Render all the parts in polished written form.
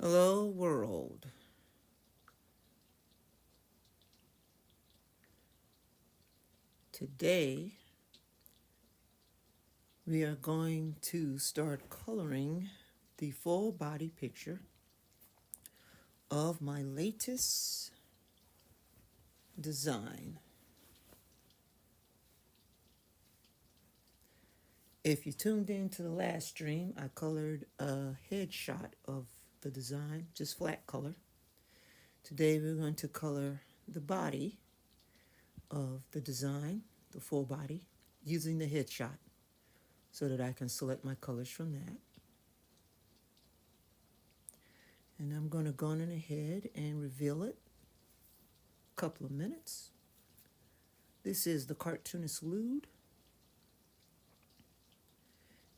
Hello world. Today we are going to start coloring the full body picture of my latest design. If you tuned into the last stream, I colored a headshot of the design, just flat color. Today we're going to color the body of the design, the full body, using the headshot so that I can select my colors from that. And I'm going to go on ahead and reveal it a couple of minutes. This is the CartoonistLewd.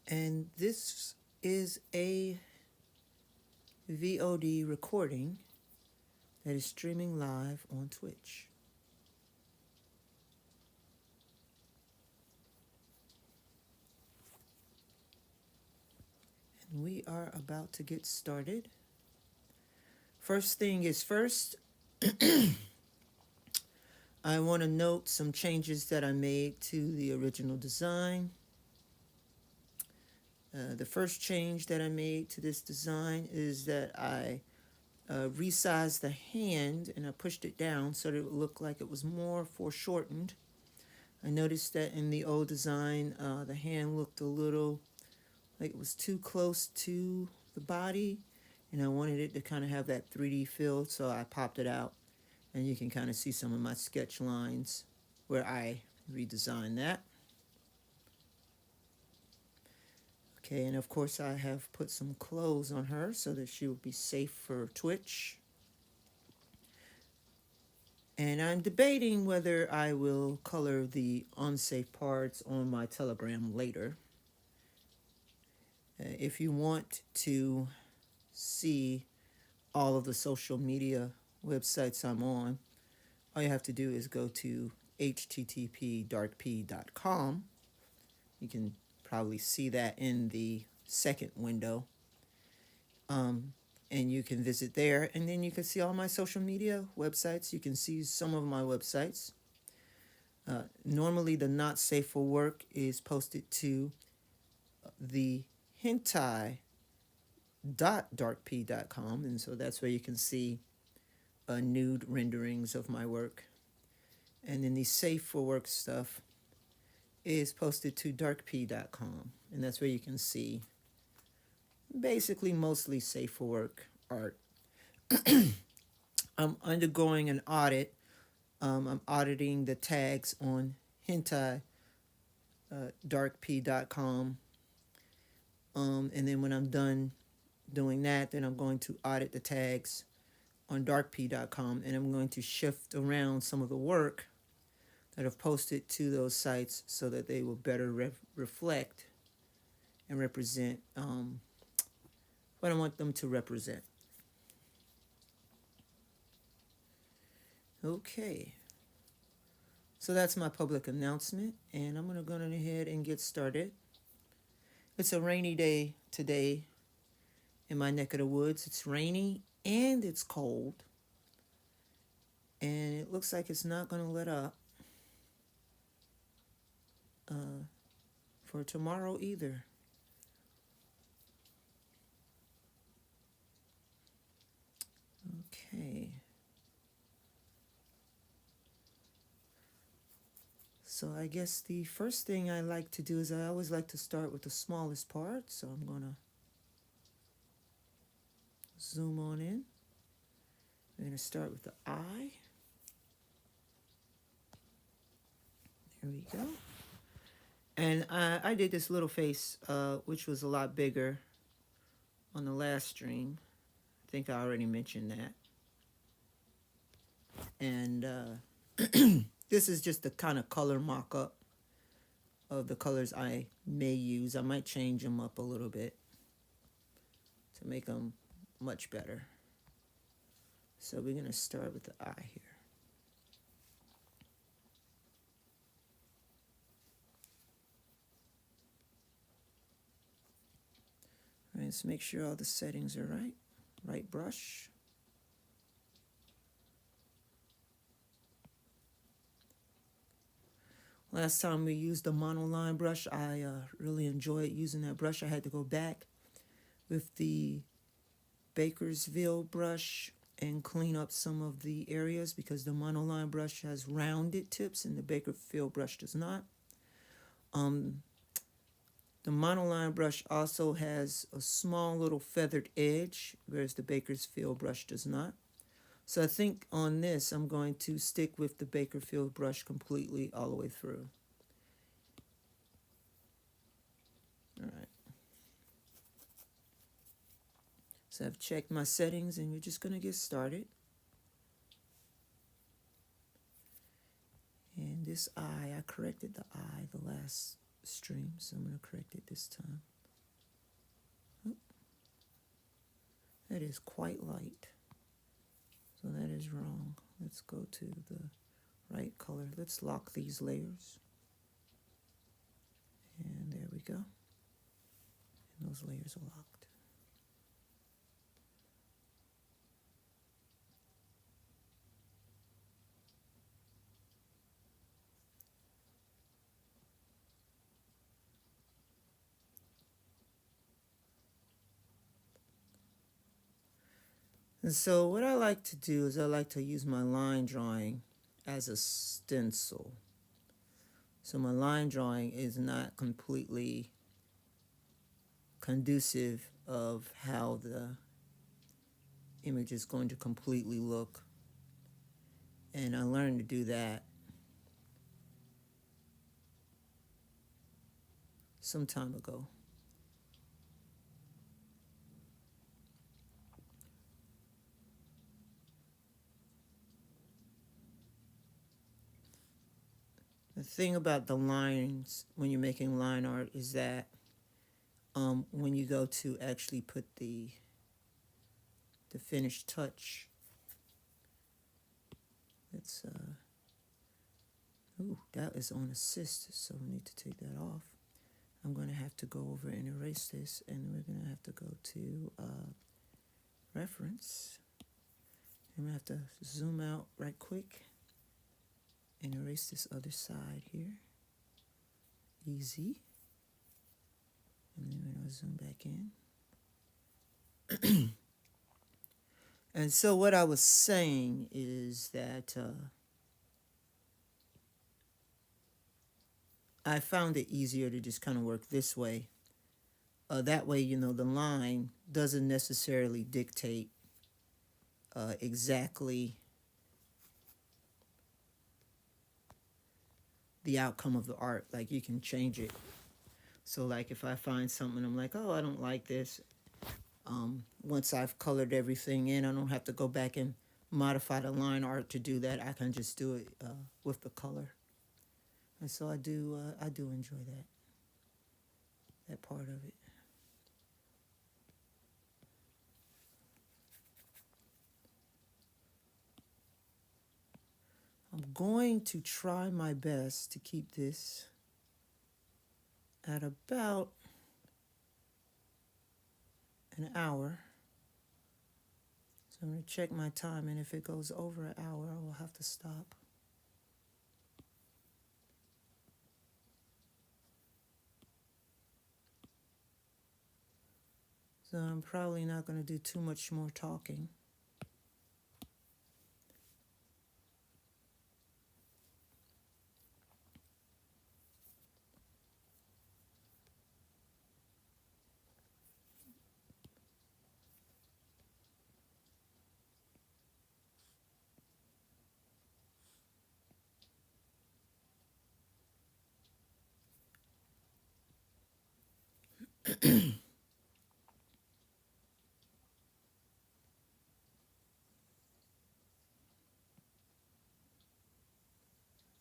And this is a VOD recording that is streaming live on Twitch. And we are about to get started. First thing is first, I want to note some changes that I made to the original design. The first change that I made to this design is that I resized the hand and I pushed it down so that it would look like it was more foreshortened. I noticed that in the old design, the hand looked a little like it was too close to the body, and I wanted it to kind of have that 3D feel, so I popped it out, and you can kind of see some of my sketch lines where I redesigned that. Okay, and of course I have put some clothes on her so that she will be safe for Twitch. And I'm debating whether I will color the unsafe parts on my Telegram later. If you want to see all of the social media websites I'm on, all you have to do is go to http://darkp.com. You can probably see that in the second window. And you can visit there, and then you can see all my social media websites. You can see some of my websites. Normally the not safe for work is posted to the hentai.darkp.com, and so that's where you can see nude renderings of my work. And then the safe for work stuff is posted to darkp.com, and that's where you can see basically mostly safe for work art. I'm undergoing an audit. I'm auditing the tags on hentai.darkp.com. And then when I'm done doing that, then I'm going to audit the tags on darkp.com, and I'm going to shift around some of the work that I've posted to those sites so that they will better reflect and represent what I want them to represent. Okay, so that's my public announcement, and I'm going to go ahead and get started. It's a rainy day today in my neck of the woods. It's rainy and it's cold, and it looks like it's not going to let up for tomorrow either. Okay. So I guess the first thing I like to do is I always like to start with the smallest part. So I'm going to zoom on in. We're going to start with the eye. There we go. And I did this little face, which was a lot bigger on the last stream. I think I already mentioned that. And this is just the kind of color mock-up of the colors I may use. I might change them up a little bit to make them much better. So we're going to start with the eye here. All right, let's make sure all the settings are right. right brush. Last time we used the monoline brush, I really enjoyed using that brush. I had to go back with the Bakersfield brush and clean up some of the areas because the monoline brush has rounded tips and the Bakersfield brush does not. The monoline brush also has a small little feathered edge, whereas the Bakersfield brush does not. So I think on this, I'm going to stick with the Bakersfield brush completely all the way through. All right. So I've checked my settings and we're just going to get started. And this eye, I corrected the eye the last stream, so I'm going to correct it this time. Oop. That is quite light. So that is wrong. Let's go to the right color. Let's lock these layers. And there we go. And those layers are locked. And so what I like to do is I like to use my line drawing as a stencil. So my line drawing is not completely conducive of how the image is going to completely look. And I learned to do that some time ago. The thing about the lines when you're making line art is that when you go to actually put the finished touch, it's ooh, that is on assist, so we need to take that off. I'm going to have to go over and erase this, and we're going to have to go to reference. I'm going to have to zoom out right quick and erase this other side here. Easy. And then we're going to zoom back in. And so what I was saying is that I found it easier to just kind of work this way. That way, you know, the line doesn't necessarily dictate exactly the outcome of the art. Like, you can change it. So like if I find something, I'm like, oh, I don't like this. Once I've colored everything in, I don't have to go back and modify the line art to do that. I can just do it with the color. And so I do enjoy that part of it. I'm going to try my best to keep this at about an hour. So I'm going to check my time, and if it goes over an hour, I will have to stop. So I'm probably not going to do too much more talking.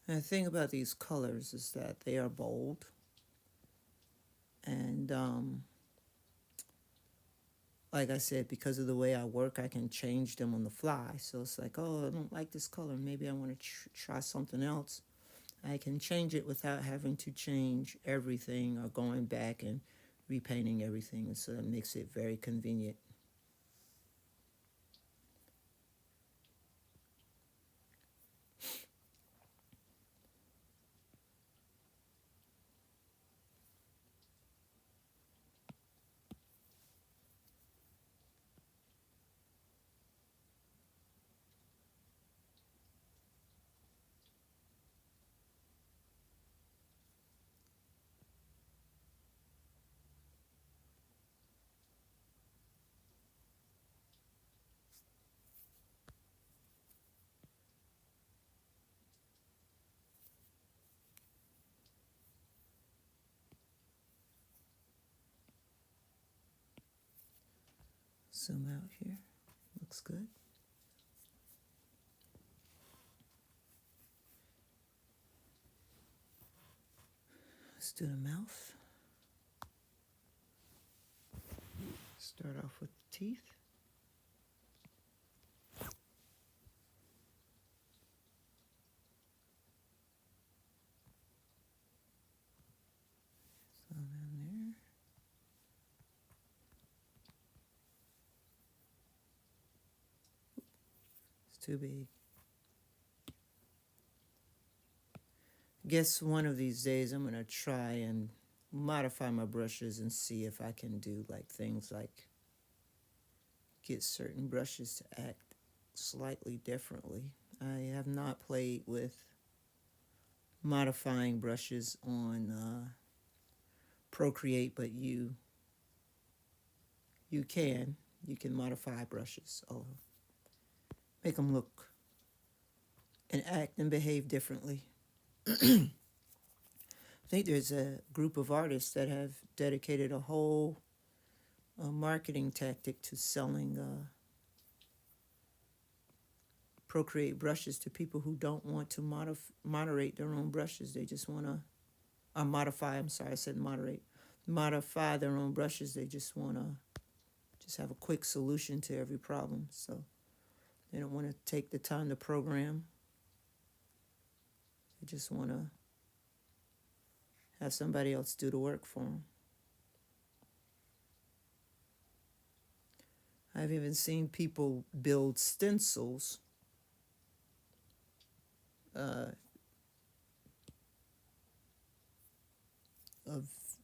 And the thing about these colors is that they are bold. And like I said, because of the way I work, I can change them on the fly. So it's like, oh, I don't like this color. Maybe I want to try something else. I can change it without having to change everything or going back and repainting everything. So that makes it very convenient. Zoom out here. Looks good. Let's do the mouth. Start off with the teeth. So down there. It's too big. Guess one of these days I'm gonna try and modify my brushes and see if I can do like things like get certain brushes to act slightly differently. I have not played with modifying brushes on Procreate, but you can modify brushes. Make them look and act and behave differently. I think there's a group of artists that have dedicated a whole marketing tactic to selling Procreate brushes to people who don't want to moderate their own brushes. They just want to modify. I'm sorry, I said moderate. Modify their own brushes. They just want to just have a quick solution to every problem. So they don't want to take the time to program. They just want to have somebody else do the work for them. I've even seen people build stencils of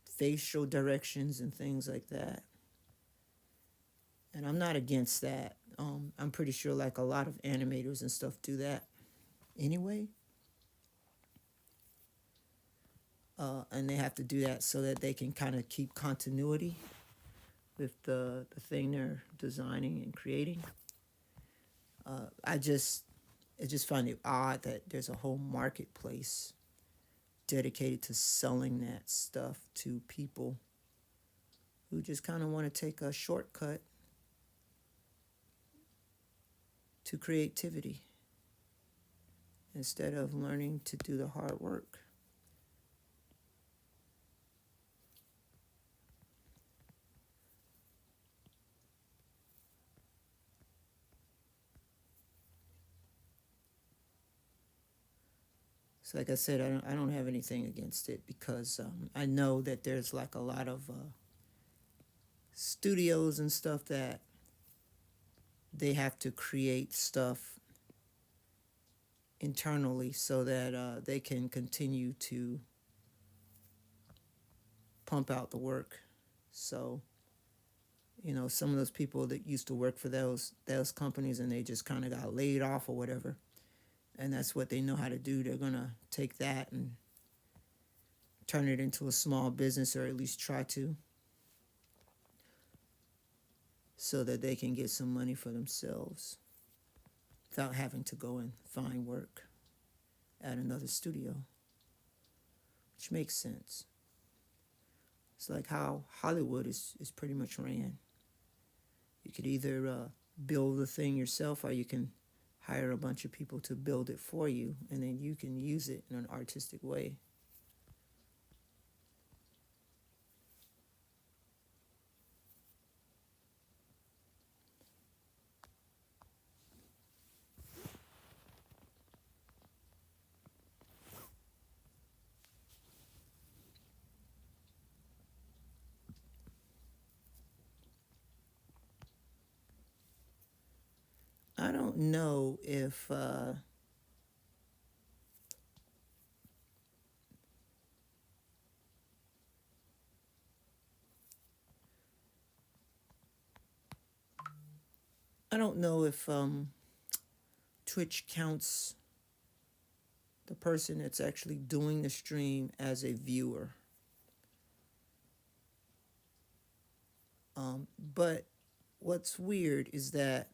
facial directions and things like that. And I'm not against that. I'm pretty sure like a lot of animators and stuff do that anyway. And they have to do that so that they can kind of keep continuity with the thing they're designing and creating. I just find it odd that there's a whole marketplace dedicated to selling that stuff to people who just kind of want to take a shortcut to creativity instead of learning to do the hard work. So like I said, I don't have anything against it because I know that there's like a lot of studios and stuff that they have to create stuff internally so that they can continue to pump out the work. So, you know, some of those people that used to work for those companies and they just kind of got laid off or whatever, and that's what they know how to do. They're going to take that and turn it into a small business, or at least try to, so that they can get some money for themselves without having to go and find work at another studio, which makes sense. It's like how Hollywood is pretty much ran. You could either build the thing yourself, or you can hire a bunch of people to build it for you, and then you can use it in an artistic way. I don't know if Twitch counts the person that's actually doing the stream as a viewer. But what's weird is that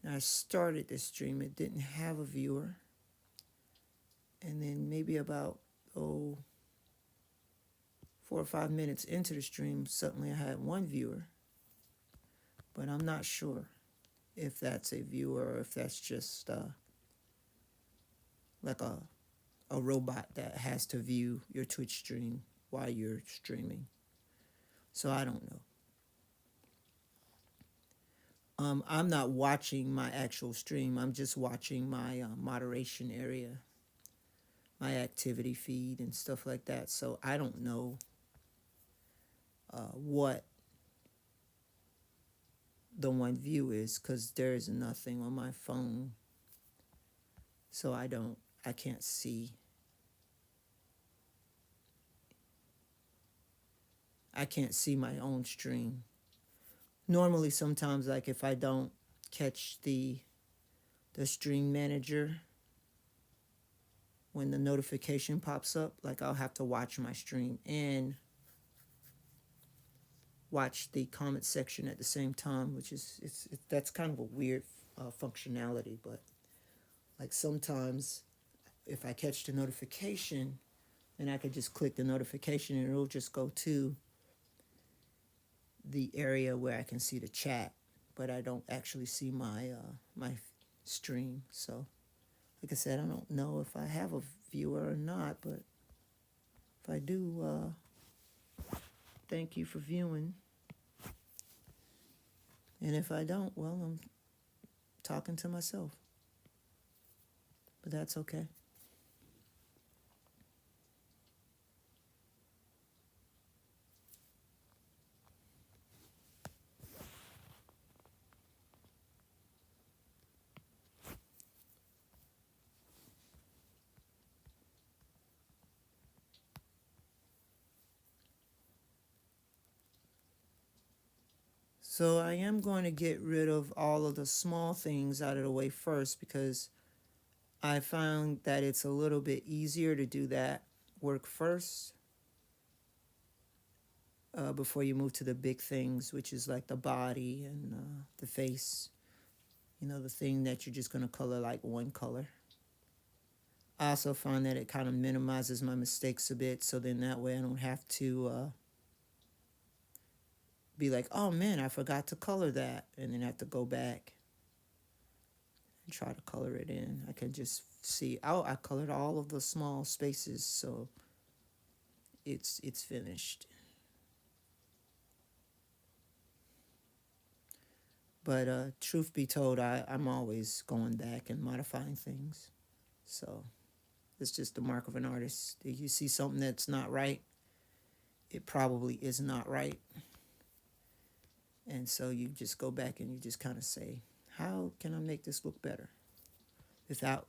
when I started this stream, it didn't have a viewer. And then maybe about 4 or 5 minutes into the stream, suddenly I had one viewer. but I'm not sure if that's a viewer or if that's just like a robot that has to view your Twitch stream while you're streaming. So I don't know. I'm not watching my actual stream. I'm just watching my moderation area, my activity feed, and stuff like that. So I don't know what the one view is because there is nothing on my phone. So I can't see. I can't see my own stream. Normally, sometimes, like if I don't catch the stream manager when the notification pops up, like I'll have to watch my stream and watch the comment section at the same time, which is that's kind of a weird functionality. But like sometimes, if I catch the notification, then I could just click the notification and it'll just go to the area where I can see the chat, but I don't actually see my my stream. So, like I said, I don't know if I have a viewer or not, but if I do, thank you for viewing. And if I don't, well, I'm talking to myself. But that's okay. So I am going to get rid of all of the small things out of the way first because I found that it's a little bit easier to do that work first before you move to the big things, which is like the body and the face. You know, the thing that you're just going to color like one color. I also find that it kind of minimizes my mistakes a bit, so then that way I don't have to be like, oh man, I forgot to color that, and then have to go back and try to color it in. I can just see, oh, I colored all of the small spaces, so it's finished. But truth be told, I'm always going back and modifying things. So it's just the mark of an artist. If you see something that's not right, it probably is not right. And so you just go back and you just kind of say, how can I make this look better without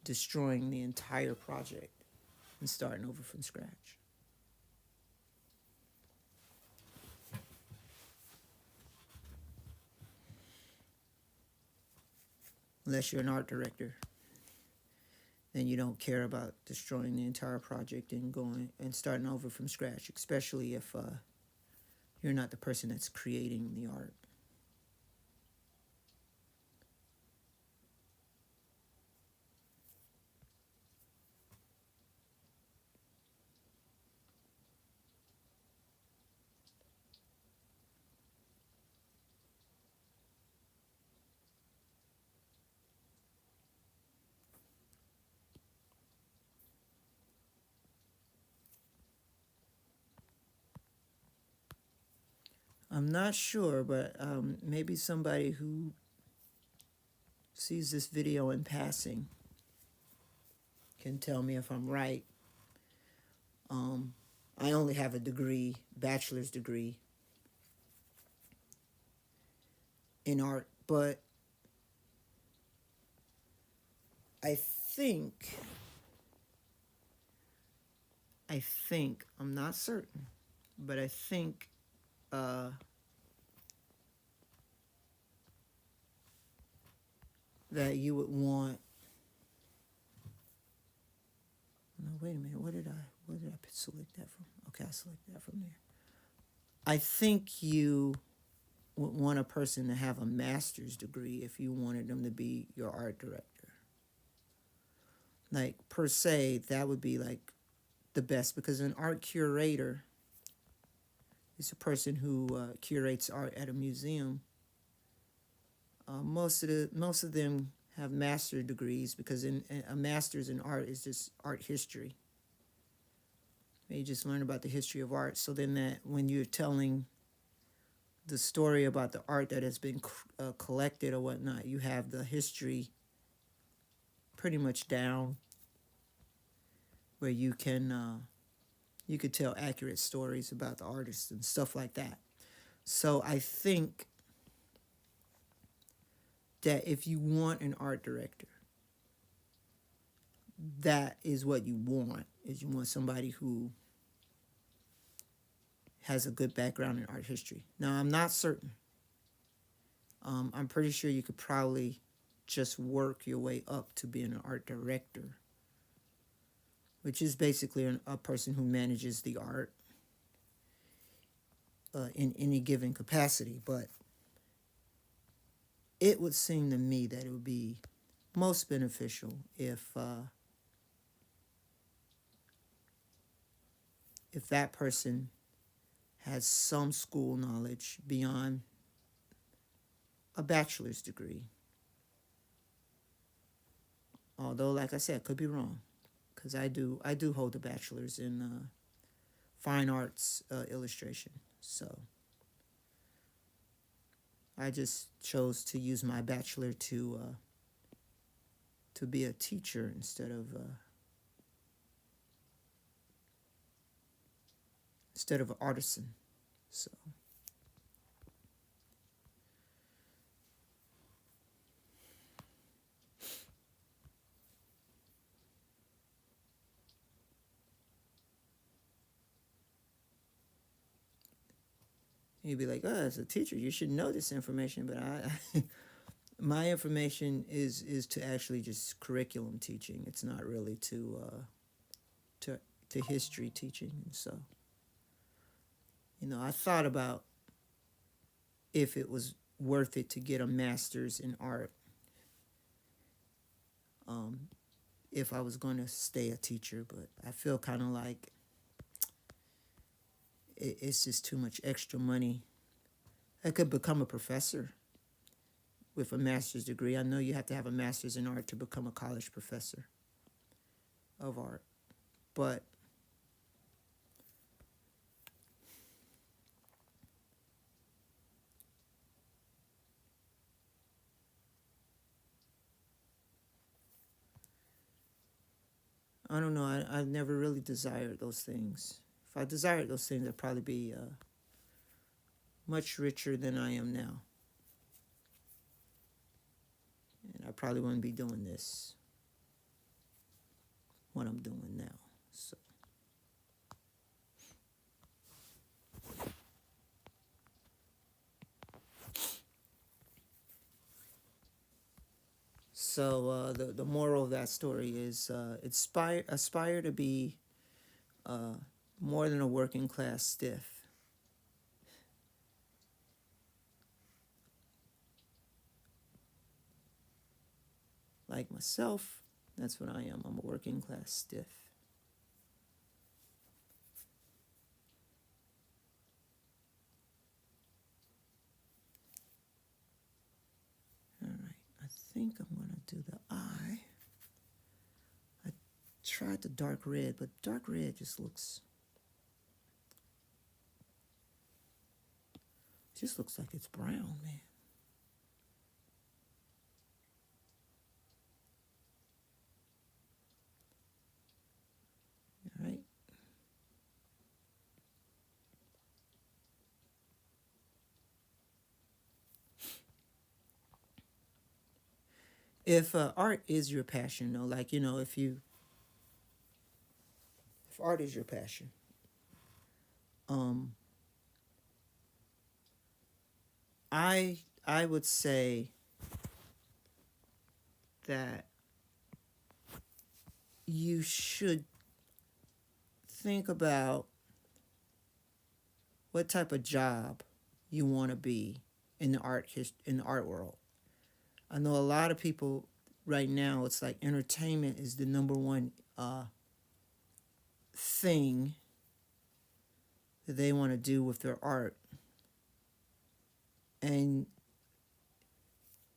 destroying the entire project and starting over from scratch? Unless you're an art director, then you don't care about destroying the entire project and going and starting over from scratch, especially if you're not the person that's creating the art. I'm not sure, but maybe somebody who sees this video in passing can tell me if I'm right. I only have a degree, bachelor's degree in art, but I think, I'm not certain, but I think that you would want, no, wait a minute, where did I select that from? Okay, I selected that from there. I think you would want a person to have a master's degree if you wanted them to be your art director. Like, per se, that would be like the best, because an art curator is a person who curates art at a museum, Most of them have master degrees because in a master's in art is just art history. You just learn about the history of art. So then that when you're telling the story about the art that has been collected or whatnot, you have the history pretty much down, where you could tell accurate stories about the artists and stuff like that. So I think that if you want an art director, that is what you want. Is you want somebody who has a good background in art history. Now, I'm not certain. I'm pretty sure you could probably just work your way up to being an art director, which is basically a person who manages the art in any given capacity. But it would seem to me that it would be most beneficial if that person has some school knowledge beyond a bachelor's degree. Although, like I said, I could be wrong, because I do hold a bachelor's in fine arts illustration. So I just chose to use my bachelor to be a teacher instead of an artisan. So you'd be like, oh, as a teacher, you should know this information. But my information is to actually just curriculum teaching. It's not really to history teaching. And so, I thought about if it was worth it to get a master's in art, if I was going to stay a teacher. But I feel kind of like it's just too much extra money. I could become a professor with a master's degree. I know you have to have a master's in art to become a college professor of art. But I don't know. I've never really desired those things. If I desired those things, I'd probably be much richer than I am now. And I probably wouldn't be doing this, what I'm doing now. So the moral of that story is aspire to be more than a working class stiff. Like myself, that's what I am. I'm a working class stiff. All right, I think I'm going to do the eye. I tried the dark red, but dark red just looks like it's brown, man. All right. If art is your passion, though, like, if art is your passion, I would say that you should think about what type of job you want to be in the art world. I know a lot of people right now, it's like entertainment is the number one thing that they want to do with their art. And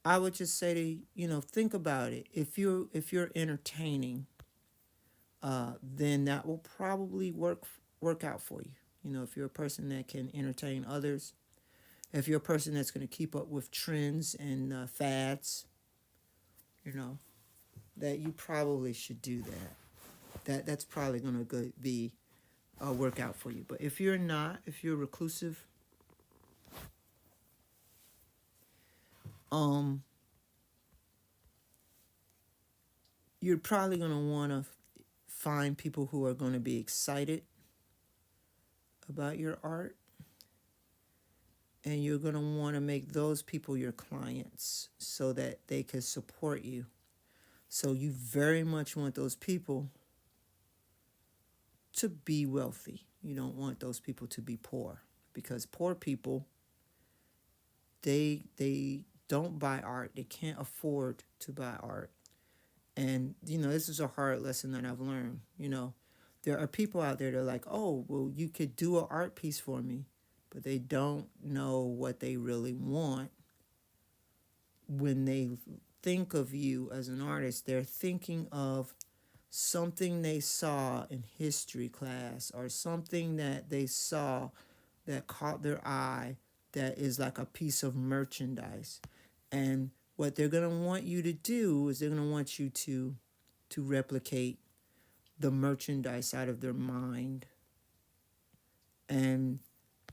I would just say to think about it. If you're entertaining, then that will probably work out for you. If you're a person that can entertain others, if you're a person that's going to keep up with trends and fads, you know that you probably should do that. That's probably going to be a workout for you. But if you're not, if you're reclusive, um, you're probably going to want to find people who are going to be excited about your art, and you're going to want to make those people your clients so that they can support you. So you very much want those people to be wealthy. You don't want those people to be poor, because poor people, they don't buy art. They can't afford to buy art. And this is a hard lesson that I've learned. There are people out there that are like, "Oh, well, you could do an art piece for me," but they don't know what they really want. When they think of you as an artist, they're thinking of something they saw in history class, or something that they saw that caught their eye, that is like a piece of merchandise. And what they're going to want you to do is they're going to want you to replicate the merchandise out of their mind. And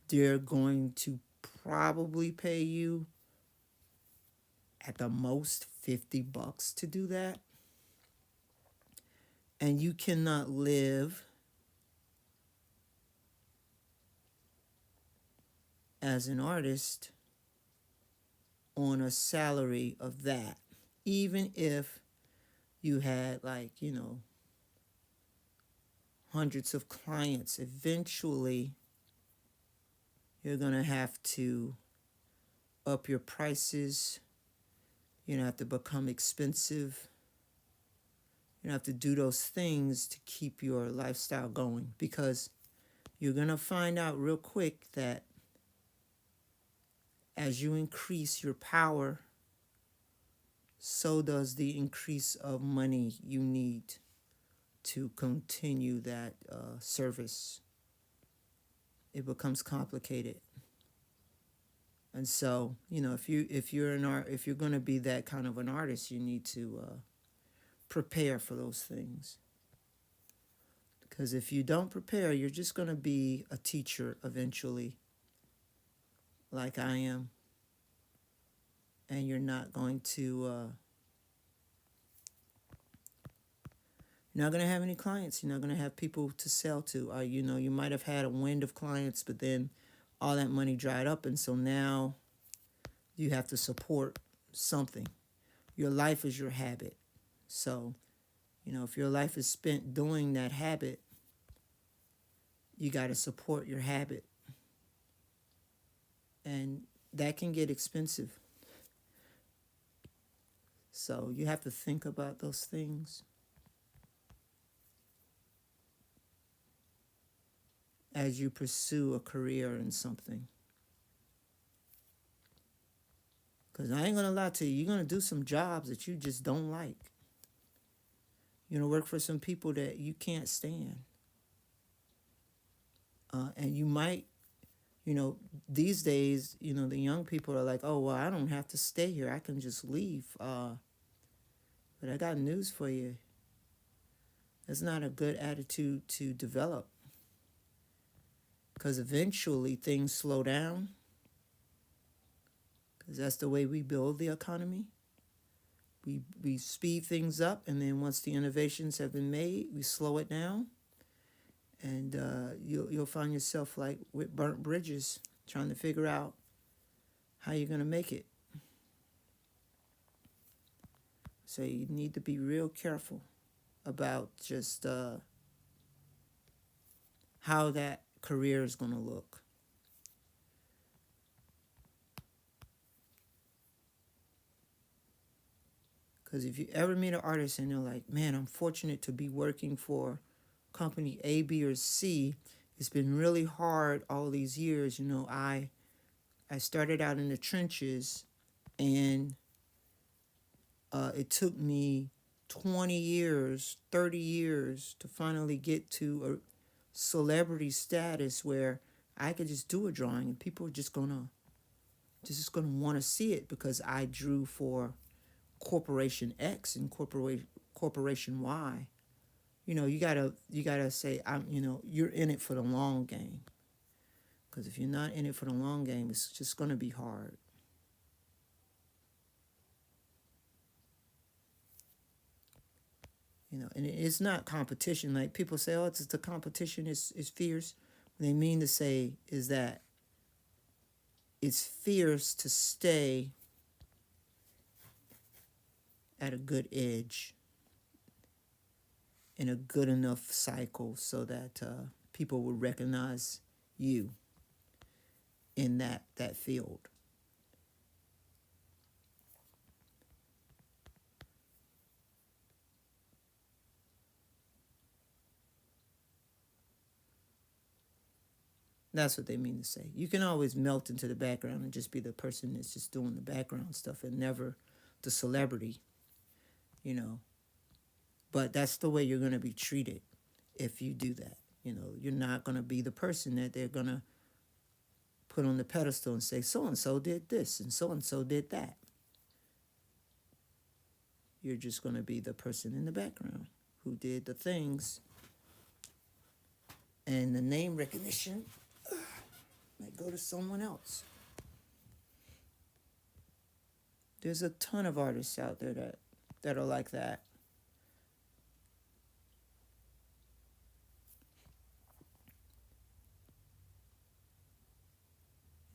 they're going to probably pay you at the most $50 to do that. And you cannot live as an artist on a salary of that. Even if you had hundreds of clients, eventually you're going to have to up your prices. You're going to have to become expensive. You have to do those things to keep your lifestyle going, because you're going to find out real quick that as you increase your power, so does the increase of money you need to continue that service. It becomes complicated. And so, if you're going to be that kind of an artist, you need to prepare for those things. Because if you don't prepare, you're just going to be a teacher eventually, like I am. And you're not going to you're not going to have any clients. You're not going to have people to sell to. You might have had a wind of clients, but then all that money dried up, and so now you have to support something. Your life is your habit. So, if your life is spent doing that habit, you got to support your habit. And that can get expensive. So you have to think about those things as you pursue a career in something. Because I ain't going to lie to you, you're going to do some jobs that you just don't like. You're going to work for some people that you can't stand. And you might, these days, the young people are like, "Oh, well, I don't have to stay here. I can just leave." But I got news for you. That's not a good attitude to develop. Because eventually things slow down. Because that's the way we build the economy. We speed things up, and then once the innovations have been made, we slow it down. And you'll find yourself like with burnt bridges, trying to figure out how you're going to make it. So you need to be real careful about just how that career is going to look. Because if you ever meet an artist and they're like, "Man, I'm fortunate to be working for company A, B, or C. It's been really hard all these years. I started out in the trenches, and It took me 20 years, 30 years to finally get to a celebrity status where I could just do a drawing and people are just gonna want to see it because I drew for Corporation X and Corporation Y. You gotta say you're in it for the long game. Because if you're not in it for the long game, it's just gonna be hard. And it's not competition. Like people say, oh, it's the competition is fierce. What they mean to say is that it's fierce to stay at a good edge in a good enough cycle so that people will recognize you in that field. That's what they mean to say. You can always melt into the background and just be the person that's just doing the background stuff and never the celebrity, you know. But that's the way you're going to be treated if you do that. You're not going to be the person that they're going to put on the pedestal and say, so and so did this and so did that. You're just going to be the person in the background who did the things. And the name recognition might go to someone else. There's a ton of artists out there that are like that.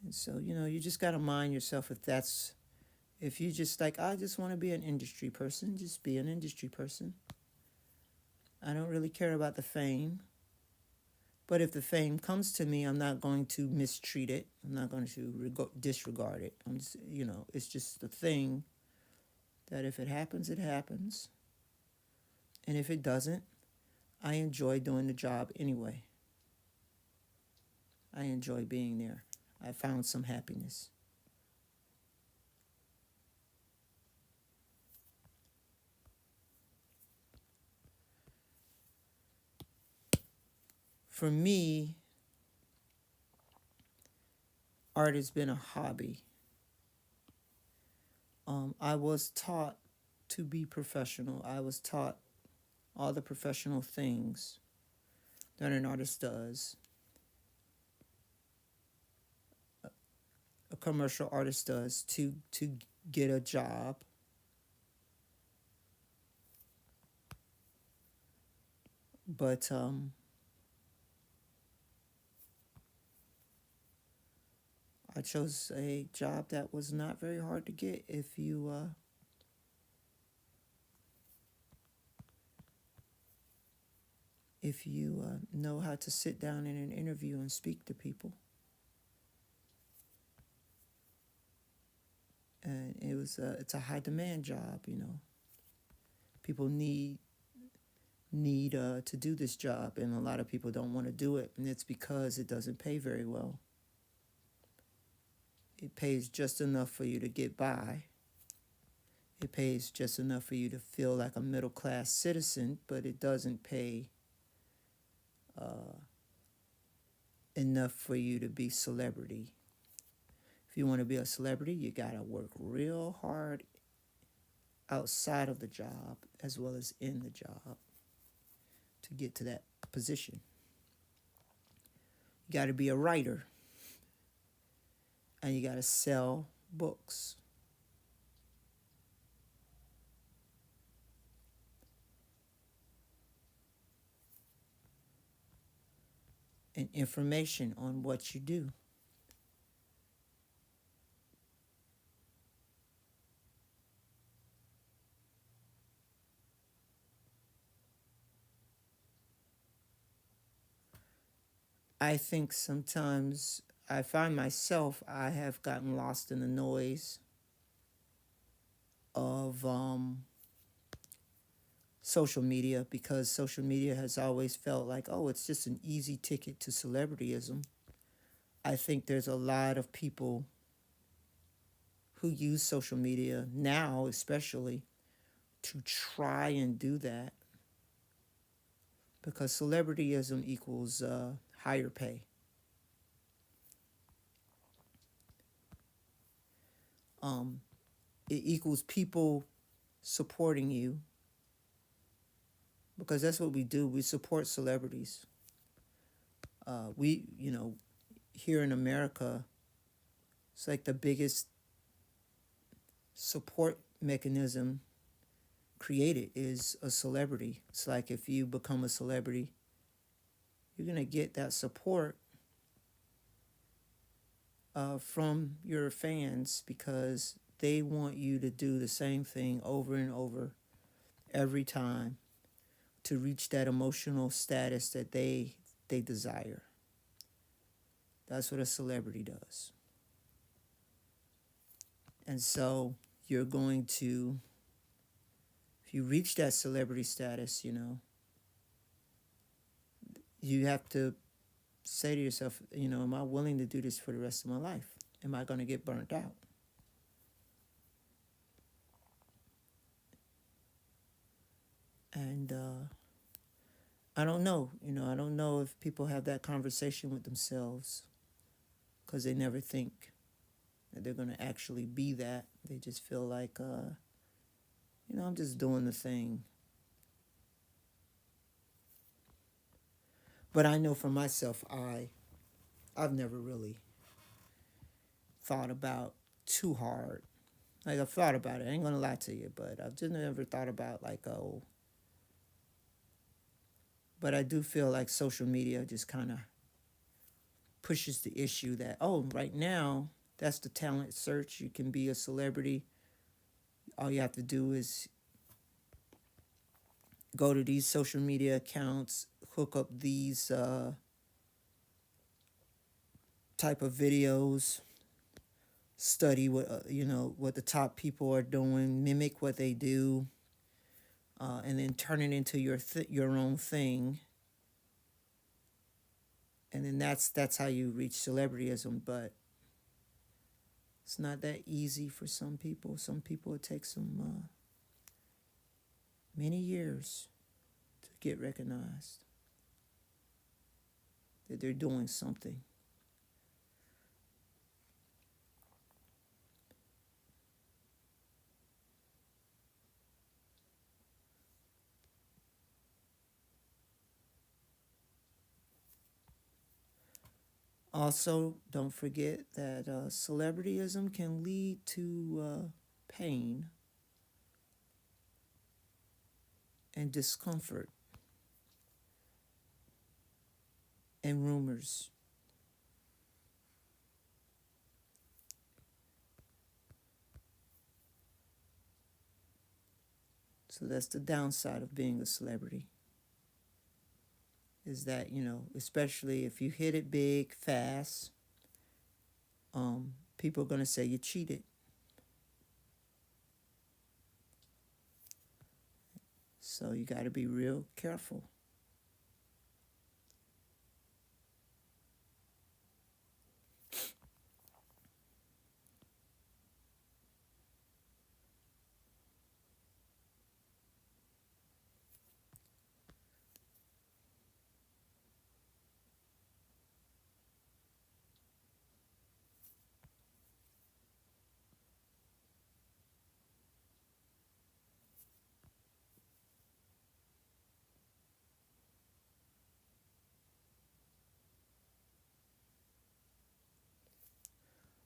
And so, you just got to mind yourself if you just like, I just want to be an industry person, just be an industry person. I don't really care about the fame. But if the fame comes to me, I'm not going to mistreat it. I'm not going to disregard it. It's just a thing that if it happens, it happens. And if it doesn't, I enjoy doing the job anyway. I enjoy being there. I found some happiness. For me, art has been a hobby. I was taught to be professional. I was taught all the professional things that an artist does. A commercial artist does to get a job. But I chose a job that was not very hard to get if you know how to sit down in an interview and speak to people. And it's a high demand job. People need to do this job, and a lot of people don't want to do it, and it's because it doesn't pay very well. It pays just enough for you to get by. It pays just enough for you to feel like a middle-class citizen, but it doesn't pay enough for you to be celebrity. If you want to be a celebrity, you got to work real hard outside of the job as well as in the job to get to that position. You got to be a writer. And you got to sell books. And information on what you do. I think sometimes I find myself, I have gotten lost in the noise of social media, because social media has always felt like, oh, it's just an easy ticket to celebrityism. I think there's a lot of people who use social media now, especially, to try and do that, because celebrityism equals higher pay. Um, it equals people supporting you, because that's what we do. We support celebrities. Here in America, it's like the biggest support mechanism created is a celebrity. It's like if you become a celebrity, you're going to get that support from your fans, because they want you to do the same thing over and over every time to reach that emotional status that they desire. That's what a celebrity does. And so you're going to, if you reach that celebrity status, you have to say to yourself, am I willing to do this for the rest of my life? Am I going to get burnt out? And I don't know. I don't know if people have that conversation with themselves, because they never think that they're going to actually be that. They just feel like, I'm just doing the thing. But I know for myself, I've never really thought about too hard. Like, I've thought about it. I ain't going to lie to you, but I've just never thought about, like, oh. But I do feel like social media just kind of pushes the issue that, oh, right now, that's the talent search. You can be a celebrity. All you have to do is go to these social media accounts, hook up these type of videos, study what the top people are doing, mimic what they do, and then turn it into your own thing. And then that's how you reach celebrityism. But it's not that easy for some people. Some people, it takes them many years to get recognized that they're doing something. Also, don't forget that celebrityism can lead to pain and discomfort and rumors. So that's the downside of being a celebrity. Is that, especially if you hit it big, fast, people are going to say you cheated. So you got to be real careful.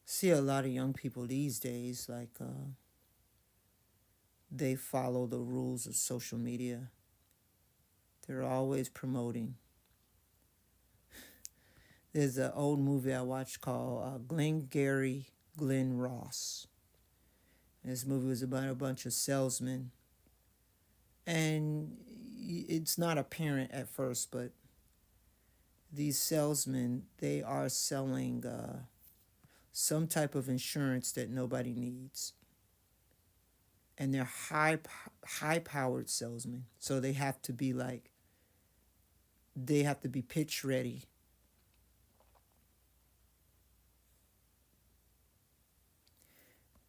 See a lot of young people these days, like they follow the rules of social media. They're always promoting. There's an old movie I watched called Glengarry Glen Ross. And this movie was about a bunch of salesmen. And it's not apparent at first, but these salesmen, they are selling some type of insurance that nobody needs. And they're high-powered salesmen. So they have to be pitch ready.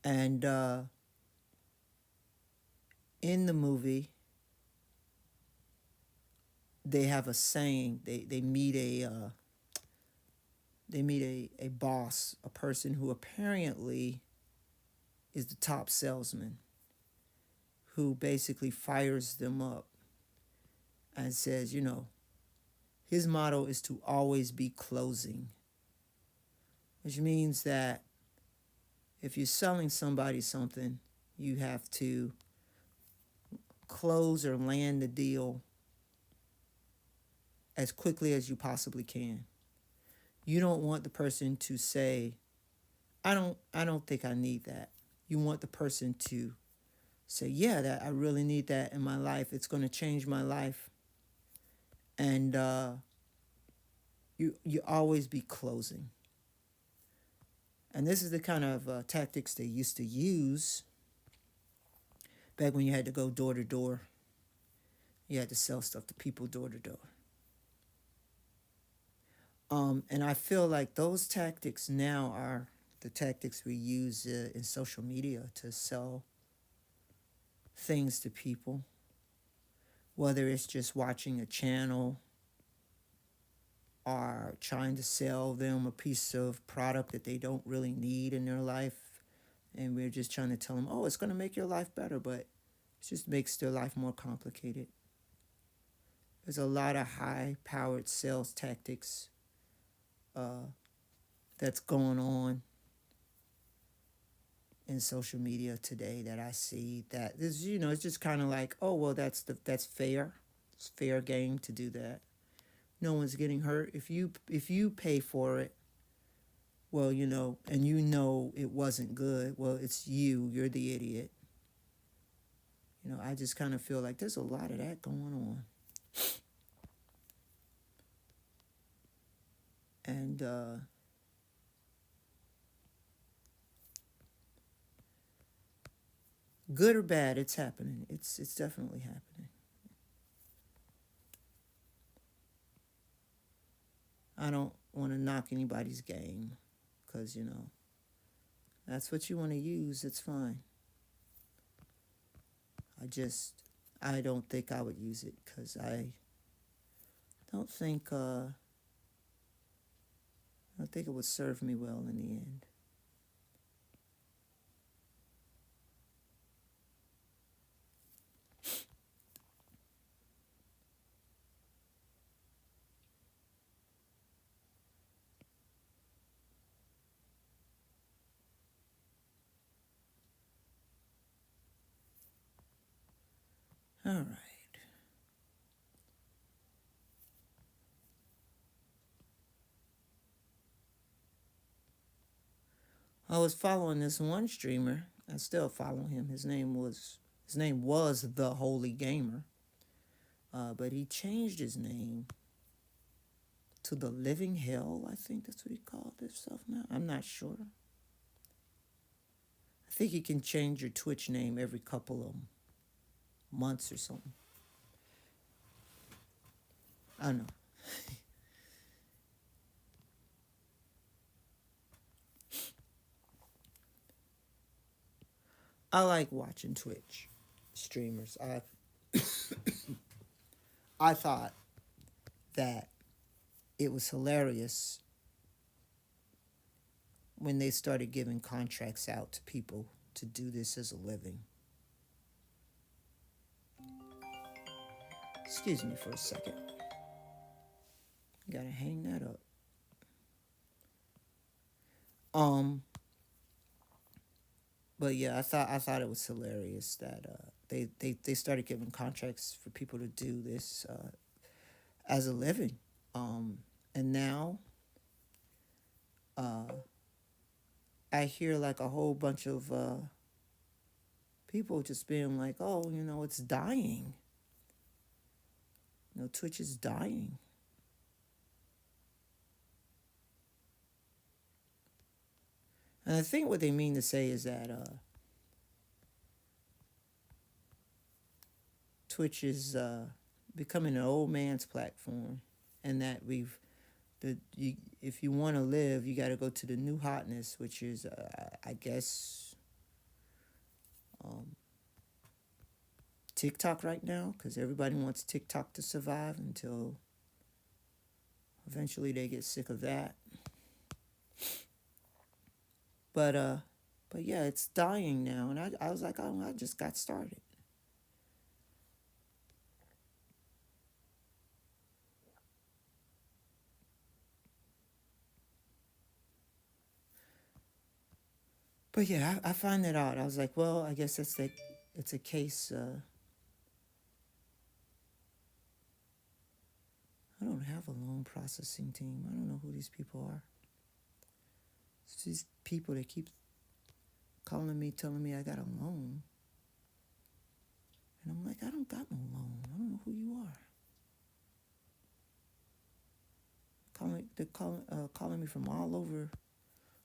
And in the movie, they have a saying. They meet a boss, a person who apparently is the top salesman, who basically fires them up and says, his motto is to always be closing, which means that if you're selling somebody something, you have to close or land the deal as quickly as you possibly can. You don't want the person to say, I don't think I need that. You want the person to say, yeah, that I really need that in my life. It's going to change my life. And you always be closing. And this is the kind of tactics they used to use back when you had to go door to door. You had to sell stuff to people door to door. And I feel like those tactics now are the tactics we use in social media to sell things to people, whether it's just watching a channel or trying to sell them a piece of product that they don't really need in their life. And we're just trying to tell them, oh, it's going to make your life better, but it just makes their life more complicated. There's a lot of high-powered sales tactics that's going on in social media today that I see that is, it's just kind of like, oh, well, that's fair. It's fair game to do that. No one's getting hurt. If you pay for it, well, and it wasn't good, well, it's you're the idiot. I just kind of feel like there's a lot of that going on. And good or bad, it's happening. It's definitely happening. I don't want to knock anybody's game because, that's what you want to use. It's fine. I don't think I would use it because I don't think it would serve me well in the end. All right. I was following this one streamer. I still follow him. His name was The Holy Gamer. But he changed his name to The Living Hell. I think that's what he called himself now. I'm not sure. I think you can change your Twitch name every couple of months or something. I don't know. I like watching Twitch streamers. I thought that it was hilarious when they started giving contracts out to people to do this as a living. Excuse me for a second. Gotta hang that up. But yeah, I thought it was hilarious that they started giving contracts for people to do this as a living. And now I hear like a whole bunch of people just being like, oh, it's dying. Twitch is dying. And I think what they mean to say is that Twitch is becoming an old man's platform, and that if you want to live, you got to go to the new hotness, which is, I guess, TikTok right now because everybody wants TikTok to survive until eventually they get sick of that. But uh, but yeah, it's dying now, and I was like, oh, I just got started. But yeah, I find that out. I was like, well, I guess it's a case. I don't have a loan processing team. I don't know who these people are. It's these people that keep calling me, telling me I got a loan. And I'm like, I don't got no loan. I don't know who you are. They're calling me from all over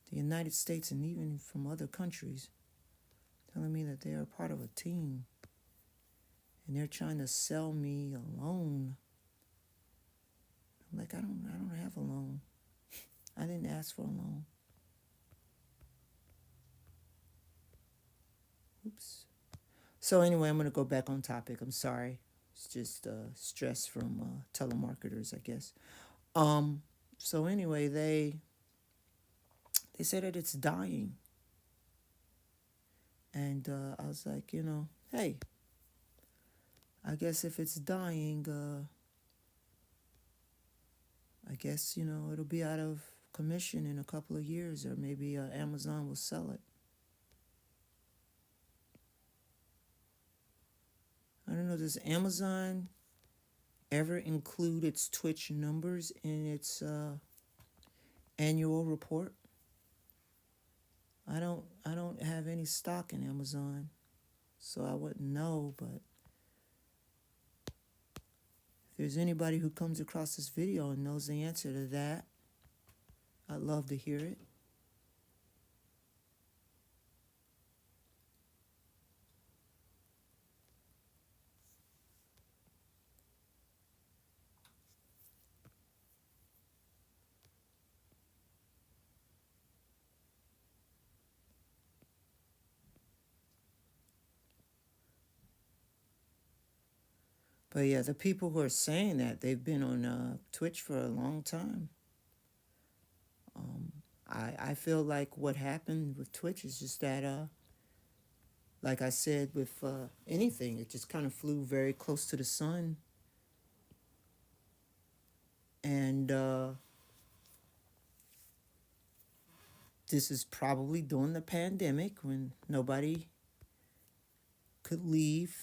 the United States and even from other countries, telling me that they are part of a team and they're trying to sell me a loan. I'm like, I don't have a loan. I didn't ask for a loan. Oops. So anyway, I'm gonna go back on topic. I'm sorry. It's just stress from telemarketers, I guess. Um. So anyway, they say that it's dying, and I was like, hey, I guess if it's dying, I guess it'll be out of commission in a couple of years, or maybe Amazon will sell it. I don't know. Does Amazon ever include its Twitch numbers in its annual report? I don't have any stock in Amazon, so I wouldn't know. But if there's anybody who comes across this video and knows the answer to that, I'd love to hear it. But yeah, the people who are saying that, they've been on Twitch for a long time. I feel like what happened with Twitch is just that, like I said, with anything, it just kind of flew very close to the sun. And this is probably during the pandemic when nobody could leave,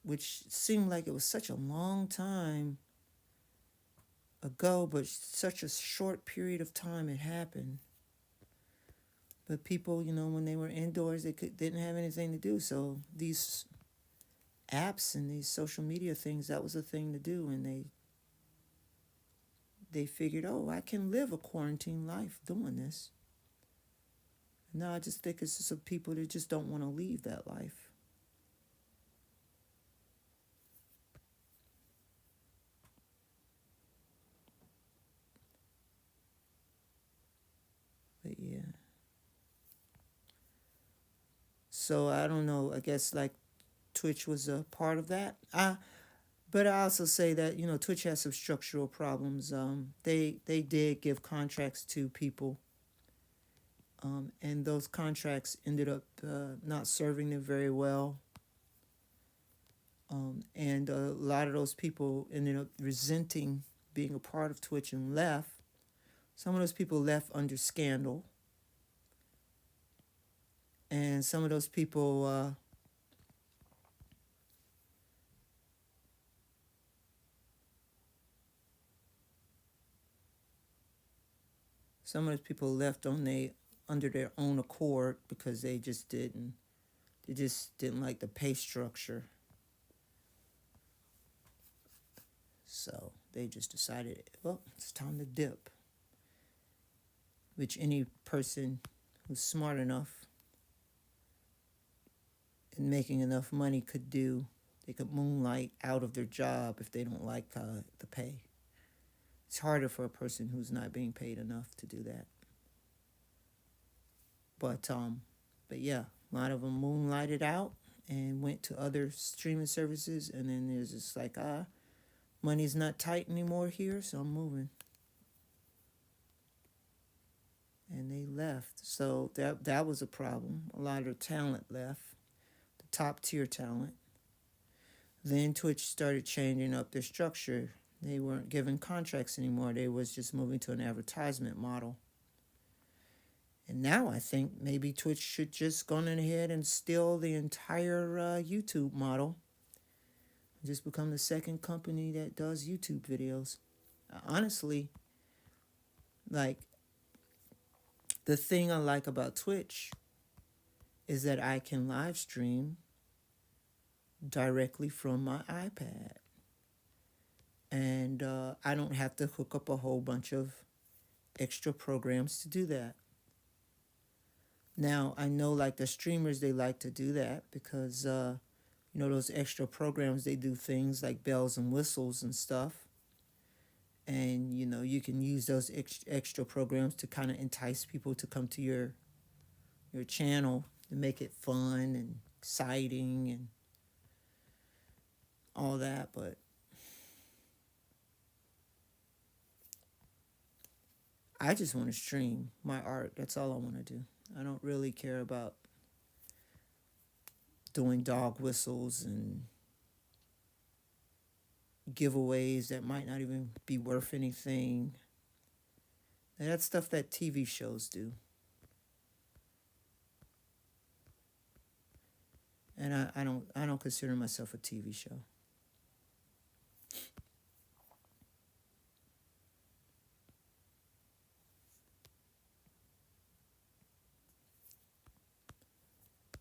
which seemed like it was such a long time ago, but such a short period of time it happened. But people, when they were indoors, they didn't have anything to do. So these apps and these social media things, that was a thing to do, and they figured, oh, I can live a quarantine life doing this. No, I just think it's just some people that just don't want to leave that life. But yeah. So I don't know. I guess like Twitch was a part of that. But I also say that Twitch has some structural problems. They did give contracts to people, and those contracts ended up not serving them very well. And a lot of those people ended up resenting being a part of Twitch and left. Some of those people left under scandal, and some of those people left under their own accord because they just didn't like the pay structure. So they just decided, well, it's time to dip. Which any person who's smart enough and making enough money could do. They could moonlight out of their job if they don't like the pay. It's harder for a person who's not being paid enough to do that. But yeah, a lot of them moonlighted out, and went to other streaming services, and then there's just like, money's not tight anymore here, so I'm moving. And they left. So that was a problem. A lot of the talent left, the top tier talent. Then Twitch started changing up their structure. They weren't giving contracts anymore. They was just moving to an advertisement model. And now I think maybe Twitch should just go ahead and steal the entire YouTube model. Just become the second company that does YouTube videos. Honestly, like, the thing I like about Twitch is that I can live stream directly from my iPad. And I don't have to hook up a whole bunch of extra programs to do that. Now, I know like the streamers, they like to do that because, those extra programs, they do things like bells and whistles and stuff. And, you can use those extra programs to kind of entice people to come to your channel and make it fun and exciting and all that. But I just want to stream my art. That's all I want to do. I don't really care about doing dog whistles and giveaways that might not even be worth anything. That's stuff that TV shows do. And I don't consider myself a TV show.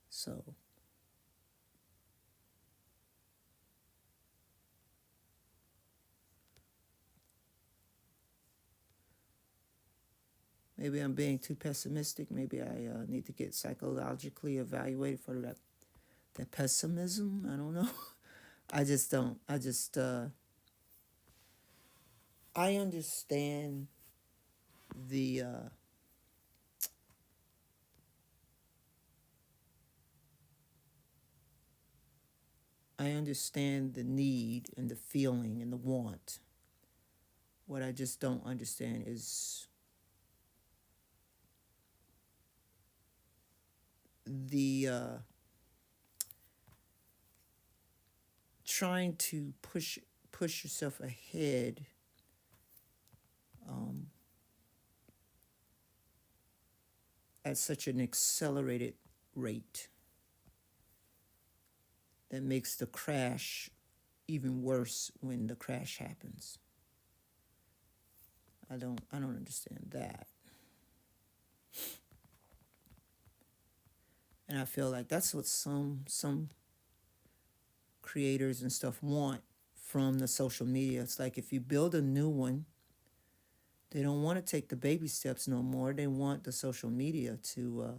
So maybe I'm being too pessimistic. Maybe I need to get psychologically evaluated for that pessimism. I don't know. I just don't. I understand the need and the feeling and the want. What I just don't understand is the trying to push yourself ahead at such an accelerated rate that makes the crash even worse when the crash happens. I don't understand that. And I feel like that's what some creators and stuff want from the social media. It's like if you build a new one, they don't want to take the baby steps no more. They want the social media to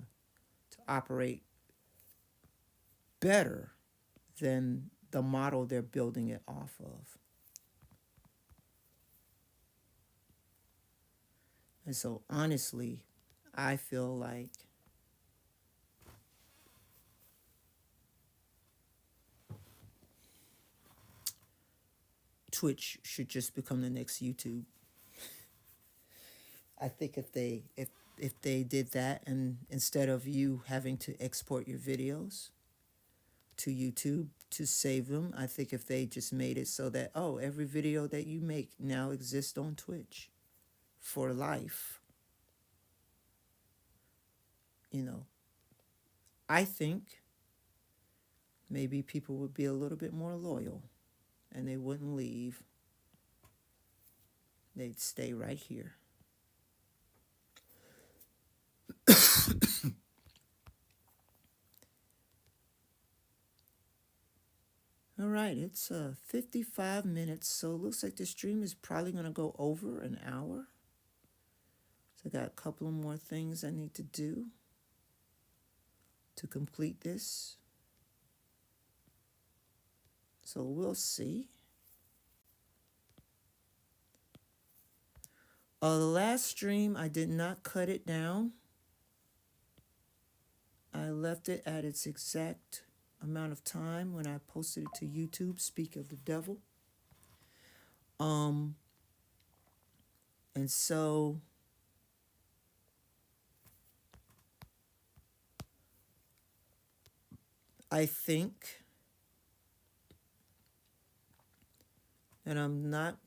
operate better than the model they're building it off of. And so honestly, I feel like Twitch should just become the next YouTube. I think if they did that, and instead of you having to export your videos to YouTube to save them, I think if they just made it so that, every video that you make now exists on Twitch for life. I think maybe people would be a little bit more loyal and they wouldn't leave. They'd stay right here. All right, it's 55 minutes, so it looks like the stream is probably going to go over an hour. So I got a couple of more things I need to do to complete this. So we'll see. The last stream, I did not cut it down. I left it at its exact amount of time when I posted it to YouTube, Speak of the Devil. And so I think that I'm not,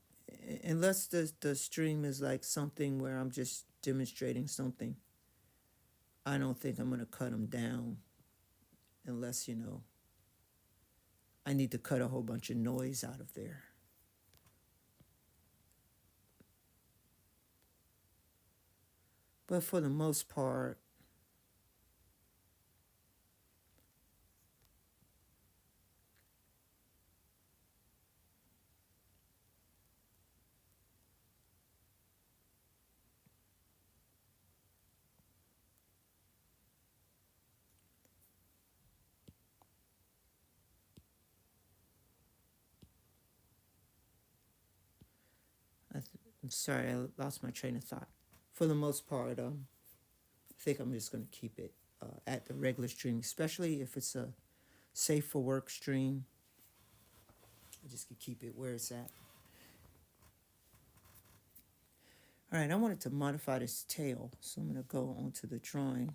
unless the stream is like something where I'm just demonstrating something, I don't think I'm going to cut them down unless, I need to cut a whole bunch of noise out of there. But for the most part, I'm sorry, I lost my train of thought. For the most part, I think I'm just going to keep it at the regular stream, especially if it's a safe for work stream. I just could keep it where it's at. All right, I wanted to modify this tail, so I'm going to go onto the drawing.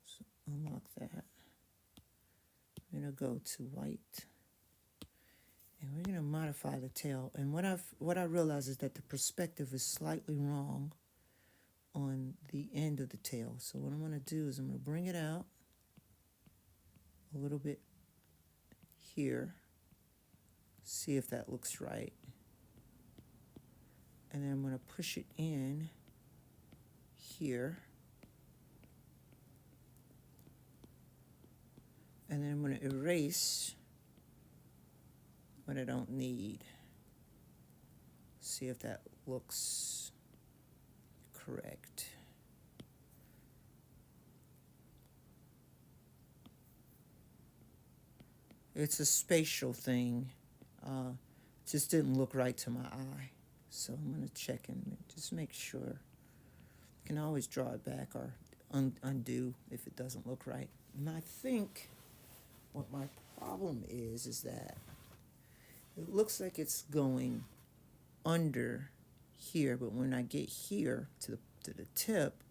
So unlock that. I'm going to go to white. And we're going to modify the tail. And what I realize is that the perspective is slightly wrong on the end of the tail. So what I'm going to do is I'm going to bring it out a little bit here. See if that looks right. And then I'm going to push it in here. And then I'm going to erase what I don't need. See if that looks correct. It's a spatial thing. Just didn't look right to my eye. So I'm going to check and just make sure. You can always draw it back or undo if it doesn't look right. And I think what my problem is that it looks like it's going under here, but when I get here to the tip,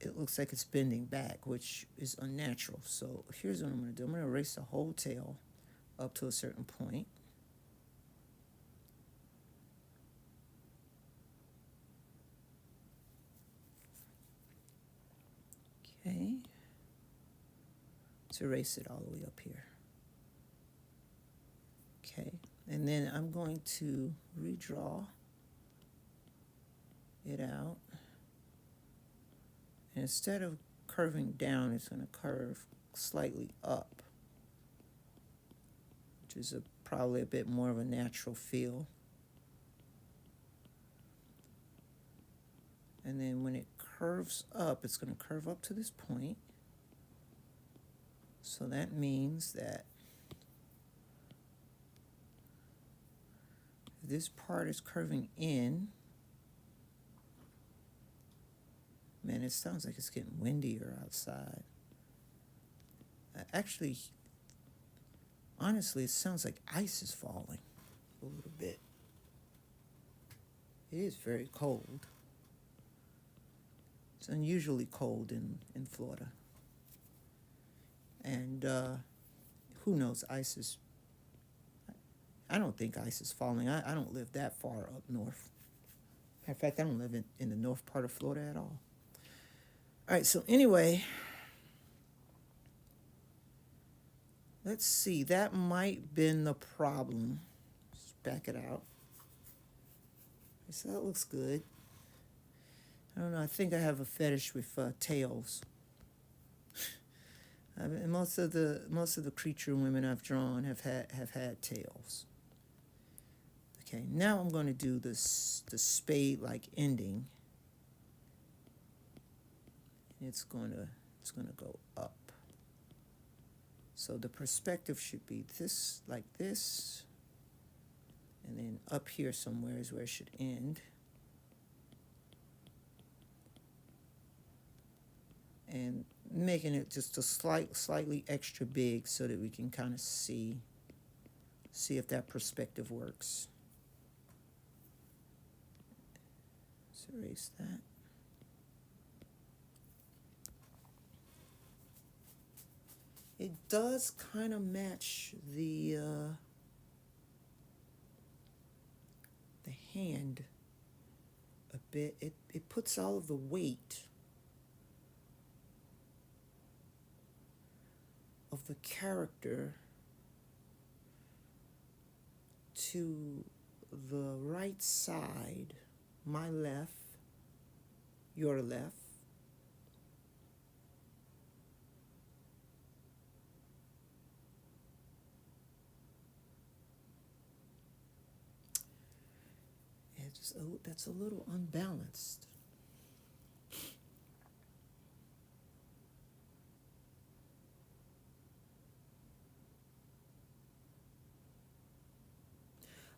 it looks like it's bending back, which is unnatural. So here's what I'm going to do. I'm going to erase the whole tail up to a certain point. Okay. Let's erase it all the way up here. Okay. And then I'm going to redraw it out. And instead of curving down, it's going to curve slightly up, which is probably a bit more of a natural feel. And then when it curves up, it's going to curve up to this point. So that means that this part is curving in. Man, it sounds like it's getting windier outside. Actually, honestly, it sounds like ice is falling a little bit. It is very cold. It's unusually cold in Florida. And who knows, ice is... I don't think ice is falling. I don't live that far up north. Matter of fact, I don't live in the north part of Florida at all. All right, so anyway, let's see. That might have been the problem. Let's back it out. So that looks good. I don't know. I think I have a fetish with tails. I mean, most of the creature women I've drawn have had tails. Okay, now I'm going to do the spade-like ending. It's going to go up. So the perspective should be this, like this, and then up here somewhere is where it should end. And making it just a slightly extra big so that we can kind of see if that perspective works. Let's erase that. It does kind of match the hand a bit. It puts all of the weight of the character to the right side, my left, your left. That's a little unbalanced.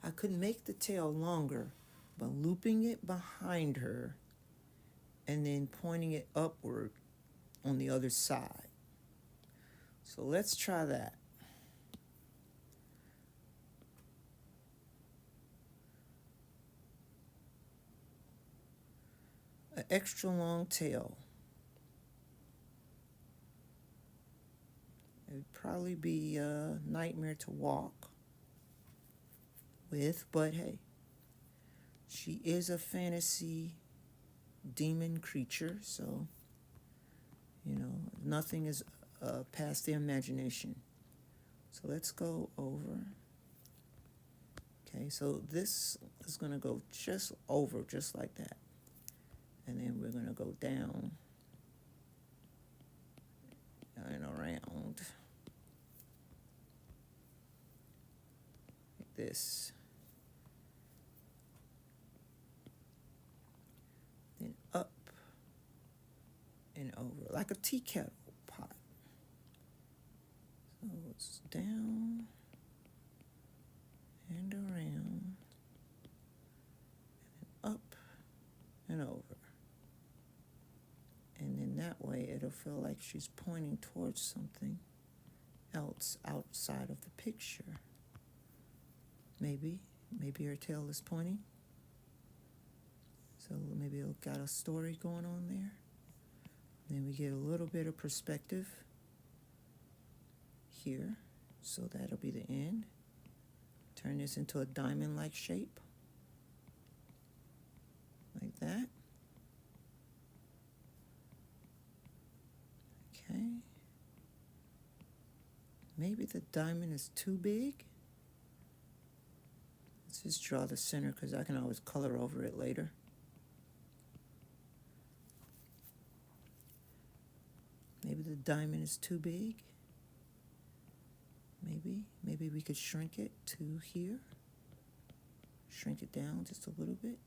I could make the tail longer by looping it behind her and then pointing it upward on the other side. So let's try that. An extra long tail. It would probably be a nightmare to walk with, but hey, she is a fantasy demon creature, so, nothing is past the imagination. So let's go over. Okay, so this is going to go just over, just like that. And then we're going to go down and around like this. Then up and over, like a tea kettle pot. So it's down and around, and then up and over. And then that way it'll feel like she's pointing towards something else outside of the picture. Maybe her tail is pointing. So maybe it'll got a story going on there. Then we get a little bit of perspective here. So that'll be the end. Turn this into a diamond-like shape. Like that. Okay. Maybe the diamond is too big. Let's just draw the center because I can always color over it later. Maybe the diamond is too big. Maybe we could shrink it to here. Shrink it down just a little bit.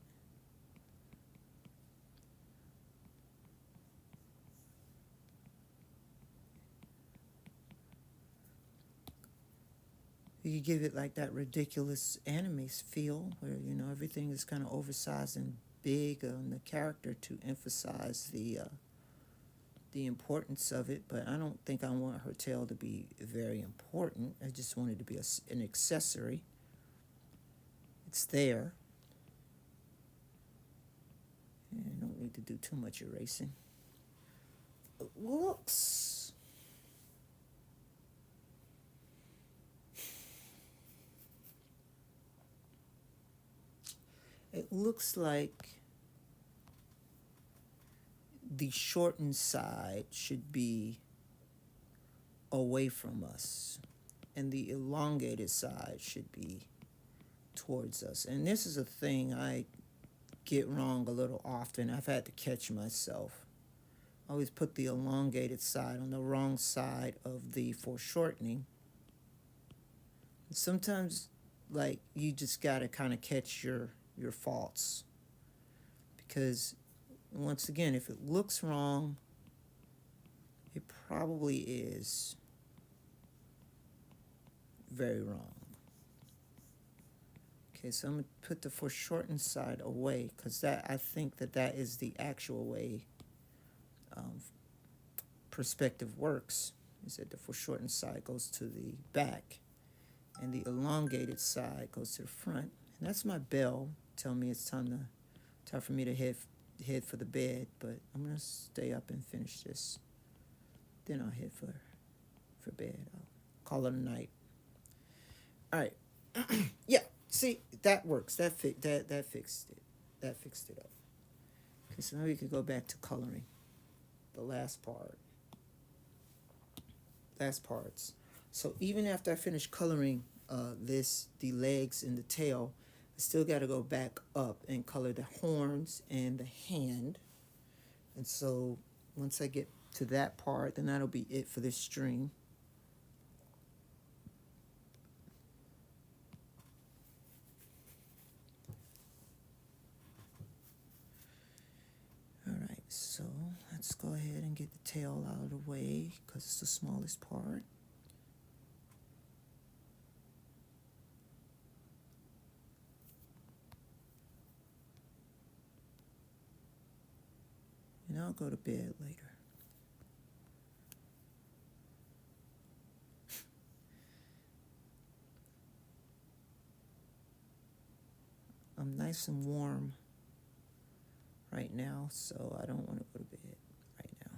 You could give it like that ridiculous anime feel where, everything is kind of oversized and big on the character to emphasize the importance of it. But I don't think I want her tail to be very important. I just want it to be an accessory. It's there. And I don't need to do too much erasing. It looks like the shortened side should be away from us, and the elongated side should be towards us. And this is a thing I get wrong a little often. I've had to catch myself. I always put the elongated side on the wrong side of the foreshortening. Sometimes, you just gotta kind of catch your faults, because once again, if it looks wrong, it probably is very wrong. Okay, so I'm going to put the foreshortened side away, because I think that is the actual way perspective works is that the foreshortened side goes to the back and the elongated side goes to the front. And that's my bell telling me it's time for me to head for the bed, but I'm gonna stay up and finish this. Then I'll head for bed. I'll call it a night. All right. Yeah. See, that works. That fixed it. That fixed it up. Okay, so now we can go back to coloring. The last parts. So even after I finish coloring the legs and the tail, I still got to go back up and color the horns and the hand. And so once I get to that part, then that'll be it for this string. All right, so let's go ahead and get the tail out of the way because it's the smallest part. And I'll go to bed later. I'm nice and warm right now, so I don't want to go to bed right now.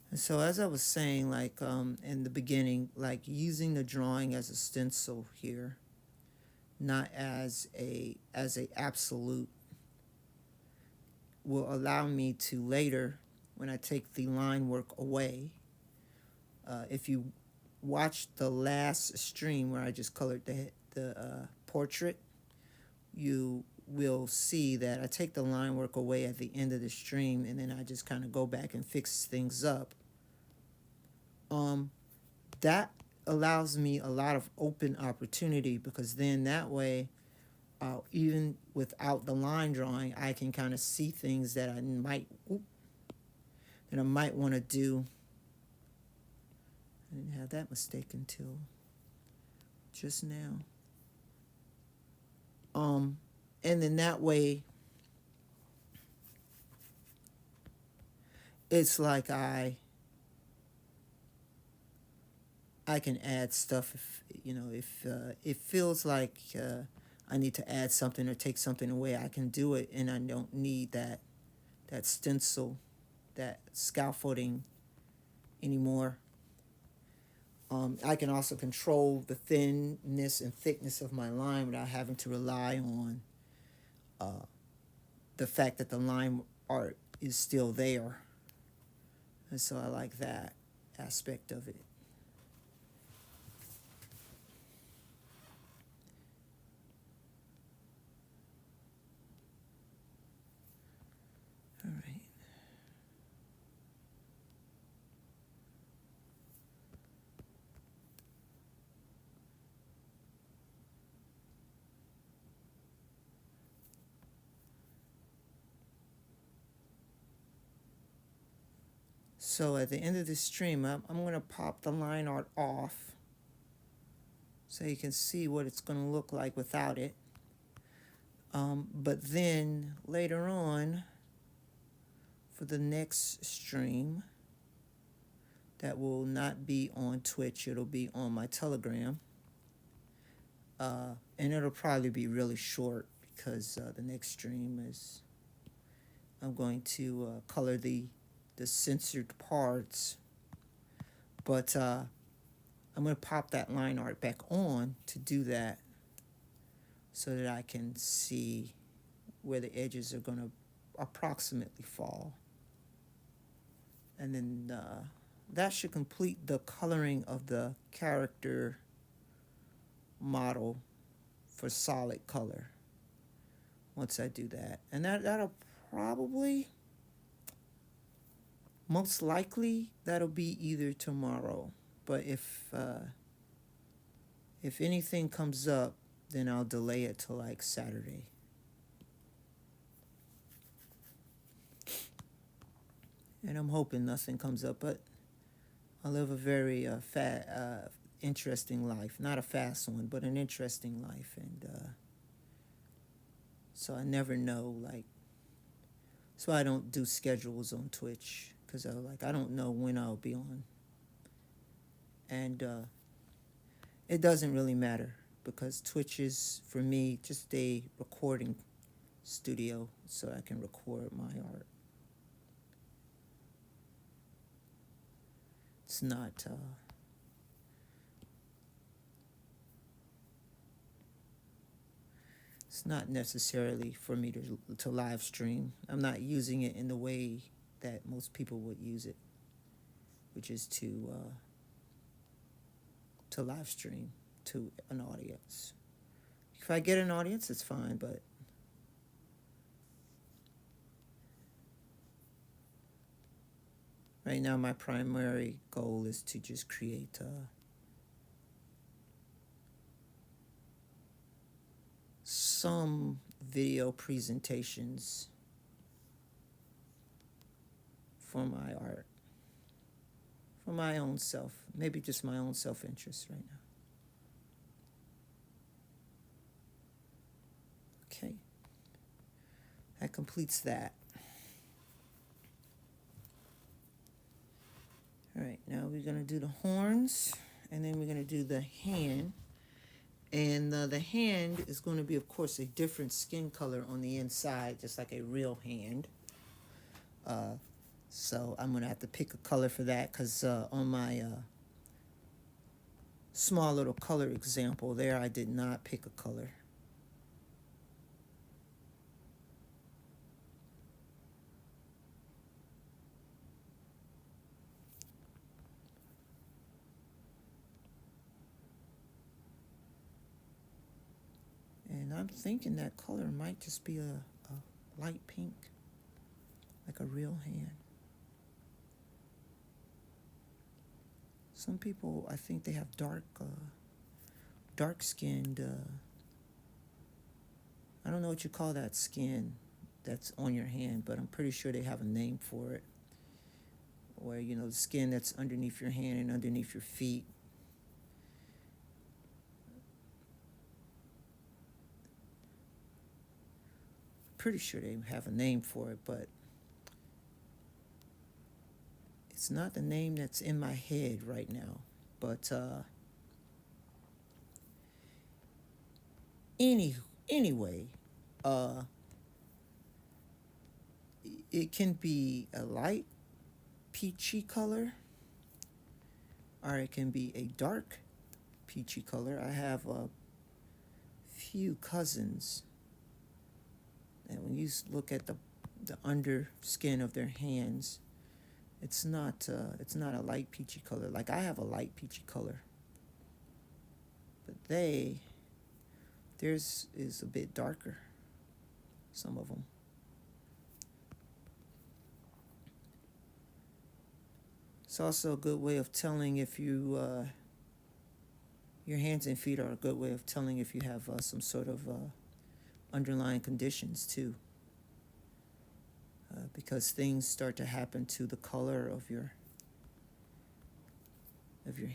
And so as I was saying, like in the beginning, like using the drawing as a stencil here, not as a absolute, will allow me to later, when I take the line work away, if you watch the last stream where I just colored the portrait, you will see that I take the line work away at the end of the stream, and then I just kind of go back and fix things up. That allows me a lot of open opportunity, because then that way, even without the line drawing, I can kind of see things that I might want to do. I didn't have that mistake until just now. And then that way, it's like I can add stuff if it feels like I need to add something or take something away. I can do it, and I don't need that stencil, that scaffolding anymore. I can also control the thinness and thickness of my line without having to rely on the fact that the line art is still there. And so I like that aspect of it. All right. So at the end of this stream, I'm going to pop the line art off so you can see what it's going to look like without it. But then later on, for the next stream, that will not be on Twitch, it'll be on my Telegram. And it'll probably be really short, because the next stream is, I'm going to color the censored parts, but I'm going to pop that line art back on to do that, so that I can see where the edges are going to approximately fall. And then that should complete the coloring of the character model for solid color once I do that. And that'll probably, most likely, that'll be either tomorrow. But if anything comes up, then I'll delay it till like Saturday. and I'm hoping nothing comes up. But I live a very interesting life. Not a fast one, but an interesting life. And so I never know, like, so I don't do schedules on Twitch because I don't know when I'll be on. And it doesn't really matter because Twitch is, for me, just a recording studio so I can record my art. It's not necessarily for me to live stream. I'm not using it in the way that most people would use it, which is to live stream to an audience. If I get an audience, it's fine, but right now my primary goal is to just create some video presentations for my art, for my own self, maybe just my own self-interest right now. Okay, that completes that. All right, now we're going to do the horns, and then we're going to do the hand. And the hand is going to be, of course, a different skin color on the inside, just like a real hand. So I'm going to have to pick a color for that because on my small little color example there, I did not pick a color. And I'm thinking that color might just be a light pink, like a real hand. Some people, I think they have dark-skinned, I don't know what you call that skin that's on your hand, but I'm pretty sure they have a name for it. Where, you know, the skin that's underneath your hand and underneath your feet. Pretty sure they have a name for it, but it's not the name that's in my head right now. But anyway, it can be a light peachy color, or it can be a dark peachy color. I have a few cousins, and when you look at the under skin of their hands, it's not a light peachy color. Like I have a light peachy color, but theirs is a bit darker. Some of them. It's also a good way of telling if you your hands and feet are a good way of telling if you have some sort of underlying conditions too, because things start to happen to the color of your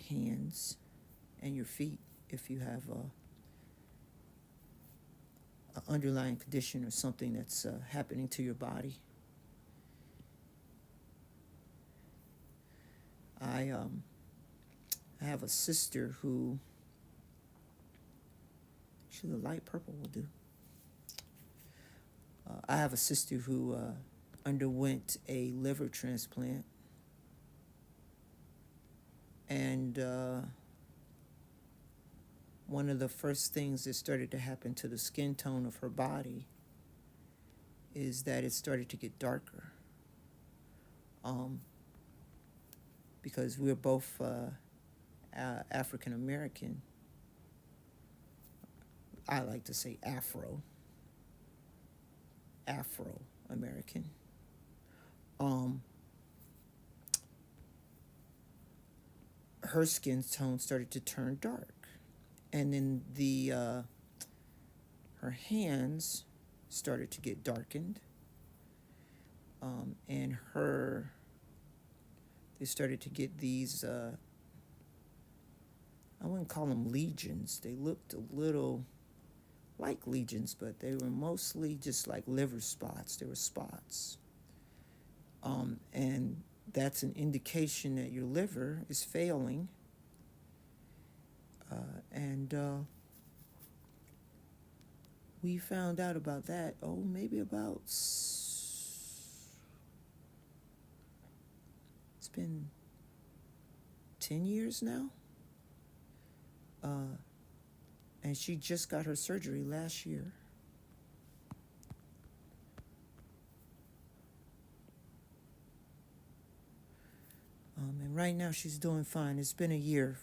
hands and your feet if you have an underlying condition or something that's happening to your body. I have a sister who, actually, the light purple will do. I have a sister who underwent a liver transplant, and one of the first things that started to happen to the skin tone of her body is that it started to get darker. Because we're both African American. I like to say Afro-American. Her skin tone started to turn dark, and then her hands started to get darkened, and her they started to get these, I wouldn't call them lesions. They looked a little like lesions, but they were mostly just like liver spots. They were spots. And that's an indication that your liver is failing. And we found out about that, maybe about, it's been 10 years now. And she just got her surgery last year. And right now she's doing fine. It's been a year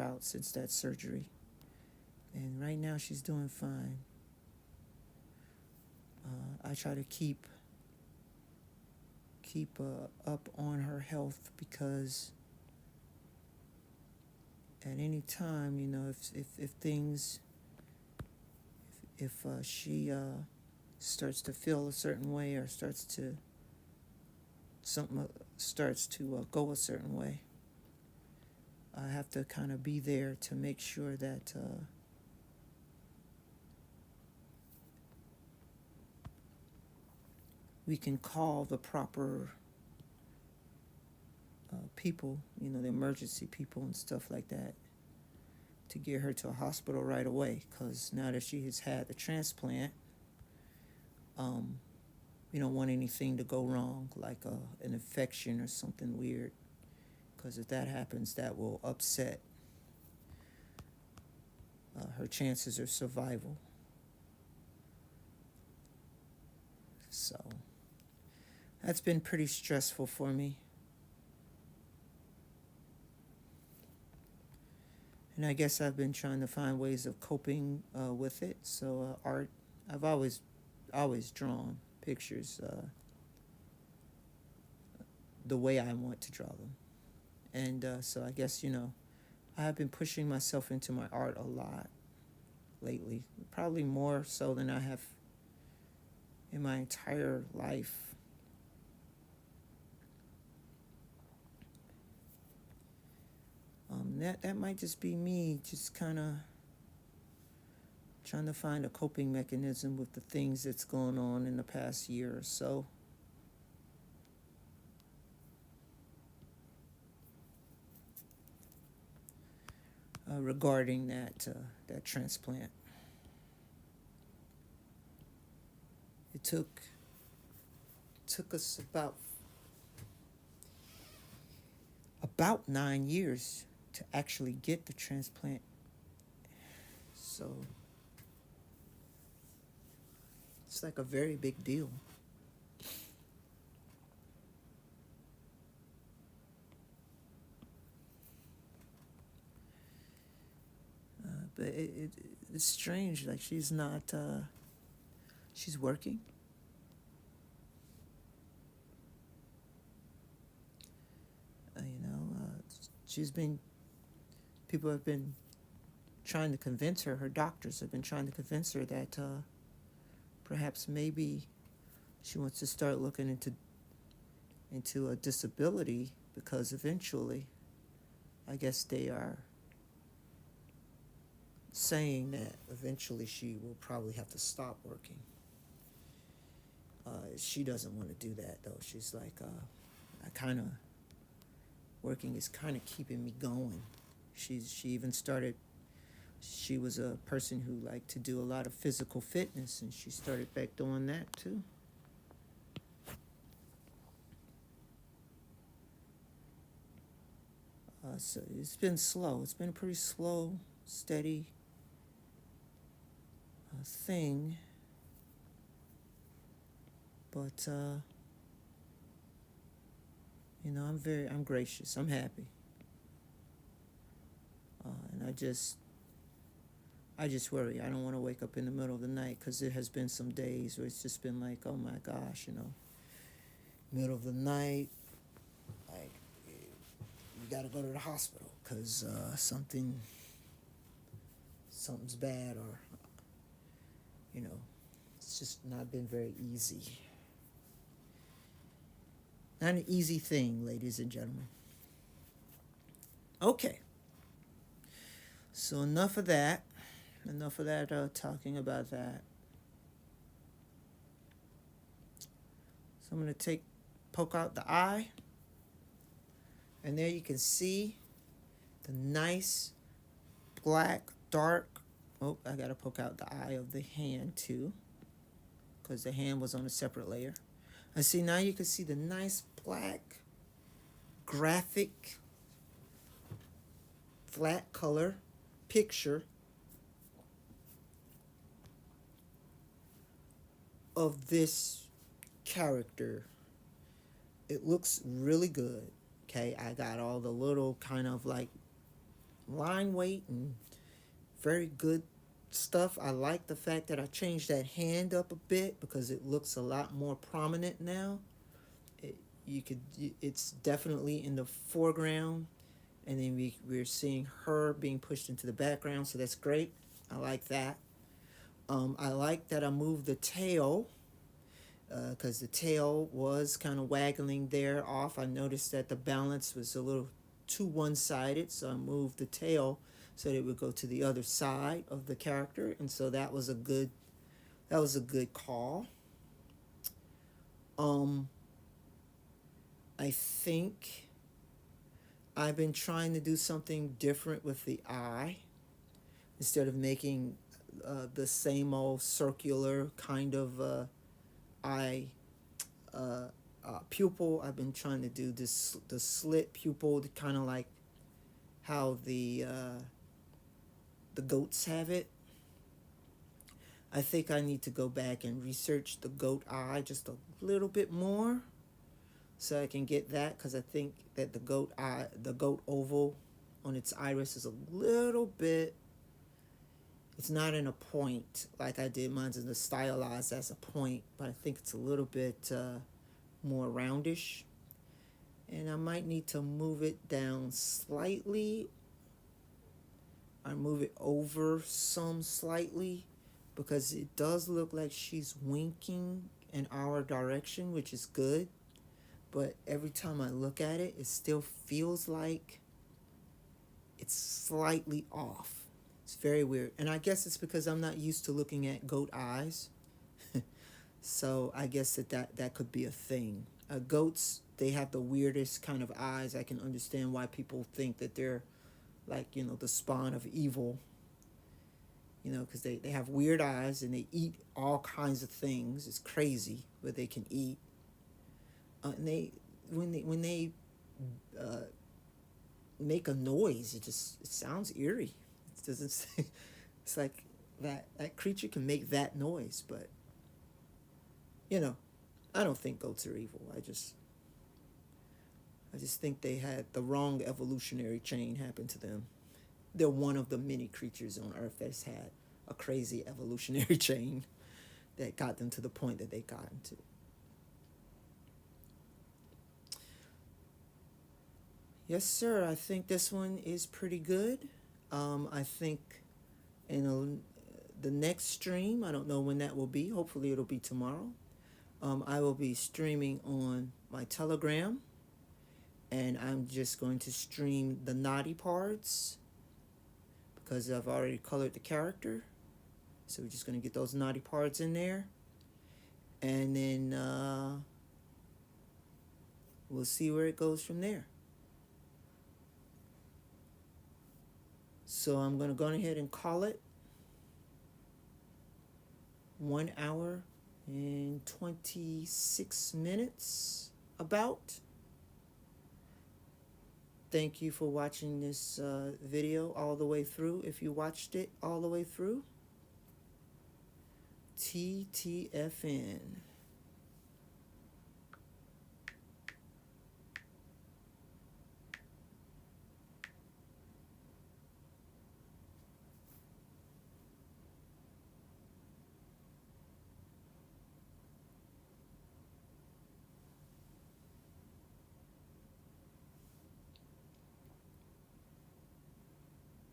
out since that surgery. And right now she's doing fine. I try to keep up on her health, because at any time, if things, if she starts to feel a certain way, or something starts to go a certain way, I have to kind of be there to make sure that we can call the proper people, the emergency people and stuff like that, to get her to a hospital right away. Because now that she has had the transplant, we don't want anything to go wrong, like an infection or something weird. Because if that happens, that will upset her chances of survival. So that's been pretty stressful for me. And I guess I've been trying to find ways of coping with it. So art, I've always drawn pictures the way I want to draw them. And so I guess, I have been pushing myself into my art a lot lately, probably more so than I have in my entire life. That might just be me just kind of trying to find a coping mechanism with the things that's going on in the past year or so. Regarding that transplant. It took us about 9 years to actually get the transplant. So it's like a very big deal. But it's strange, like she's not, she's working. People have been trying to convince her, doctors have been trying to convince her that perhaps maybe she wants to start looking into a disability, because eventually, I guess they are saying that eventually she will probably have to stop working. She doesn't want to do that, though. She's like, working is kind of keeping me going. She even started, she was a person who liked to do a lot of physical fitness, and she started back doing that too. So it's been slow. It's been a pretty slow, steady thing. But, I'm gracious. I'm happy. And I just worry. I don't want to wake up in the middle of the night, because there has been some days where it's just been like, oh my gosh, middle of the night, like, you got to go to the hospital because something's bad, or, it's just not been very easy. Not an easy thing, ladies and gentlemen. Okay, so enough of that. Enough of that talking about that. So I'm going to poke out the eye. And there you can see the nice black, dark. Oh, I got to poke out the eye of the hand too, because the hand was on a separate layer. And see, now you can see the nice black, graphic, flat color picture of this character. It looks really good. Okay, I got all the little kind of like line weight and very good stuff. I like the fact that I changed that hand up a bit because it looks a lot more prominent now. It's definitely in the foreground, and then we're seeing her being pushed into the background, so that's great. I like that. I like that I moved the tail, because the tail was kind of waggling there off. I noticed that the balance was a little too one-sided, so I moved the tail so that it would go to the other side of the character, and so that was a good call. I think I've been trying to do something different with the eye. Instead of making the same old circular kind of eye pupil, I've been trying to do the slit pupil, kind of like how the goats have it. I think I need to go back and research the goat eye just a little bit more, so I can get that, because I think that the goat oval on its iris is a little bit. It's not in a point like I did mine's in the stylized as a point, but I think it's a little bit more roundish. And I might need to move it down slightly. I move it over some slightly, because it does look like she's winking in our direction, which is good. But every time I look at it, it still feels like it's slightly off. It's very weird. And I guess it's because I'm not used to looking at goat eyes. So I guess that could be a thing. Goats, they have the weirdest kind of eyes. I can understand why people think that they're like, the spawn of evil. Because they have weird eyes and they eat all kinds of things. It's crazy what they can eat. And when they make a noise, it sounds eerie. It doesn't say, it's like that creature can make that noise, but I don't think goats are evil. I just think they had the wrong evolutionary chain happen to them. They're one of the many creatures on Earth that's had a crazy evolutionary chain that got them to the point that they got into. Yes, sir. I think this one is pretty good. I think in the next stream, I don't know when that will be. Hopefully it'll be tomorrow. I will be streaming on my Telegram, and I'm just going to stream the naughty parts because I've already colored the character. So we're just going to get those naughty parts in there, and then we'll see where it goes from there. So I'm going to go ahead and call it 1 hour and 26 minutes about. Thank you for watching this video all the way through. If you watched it all the way through, TTFN.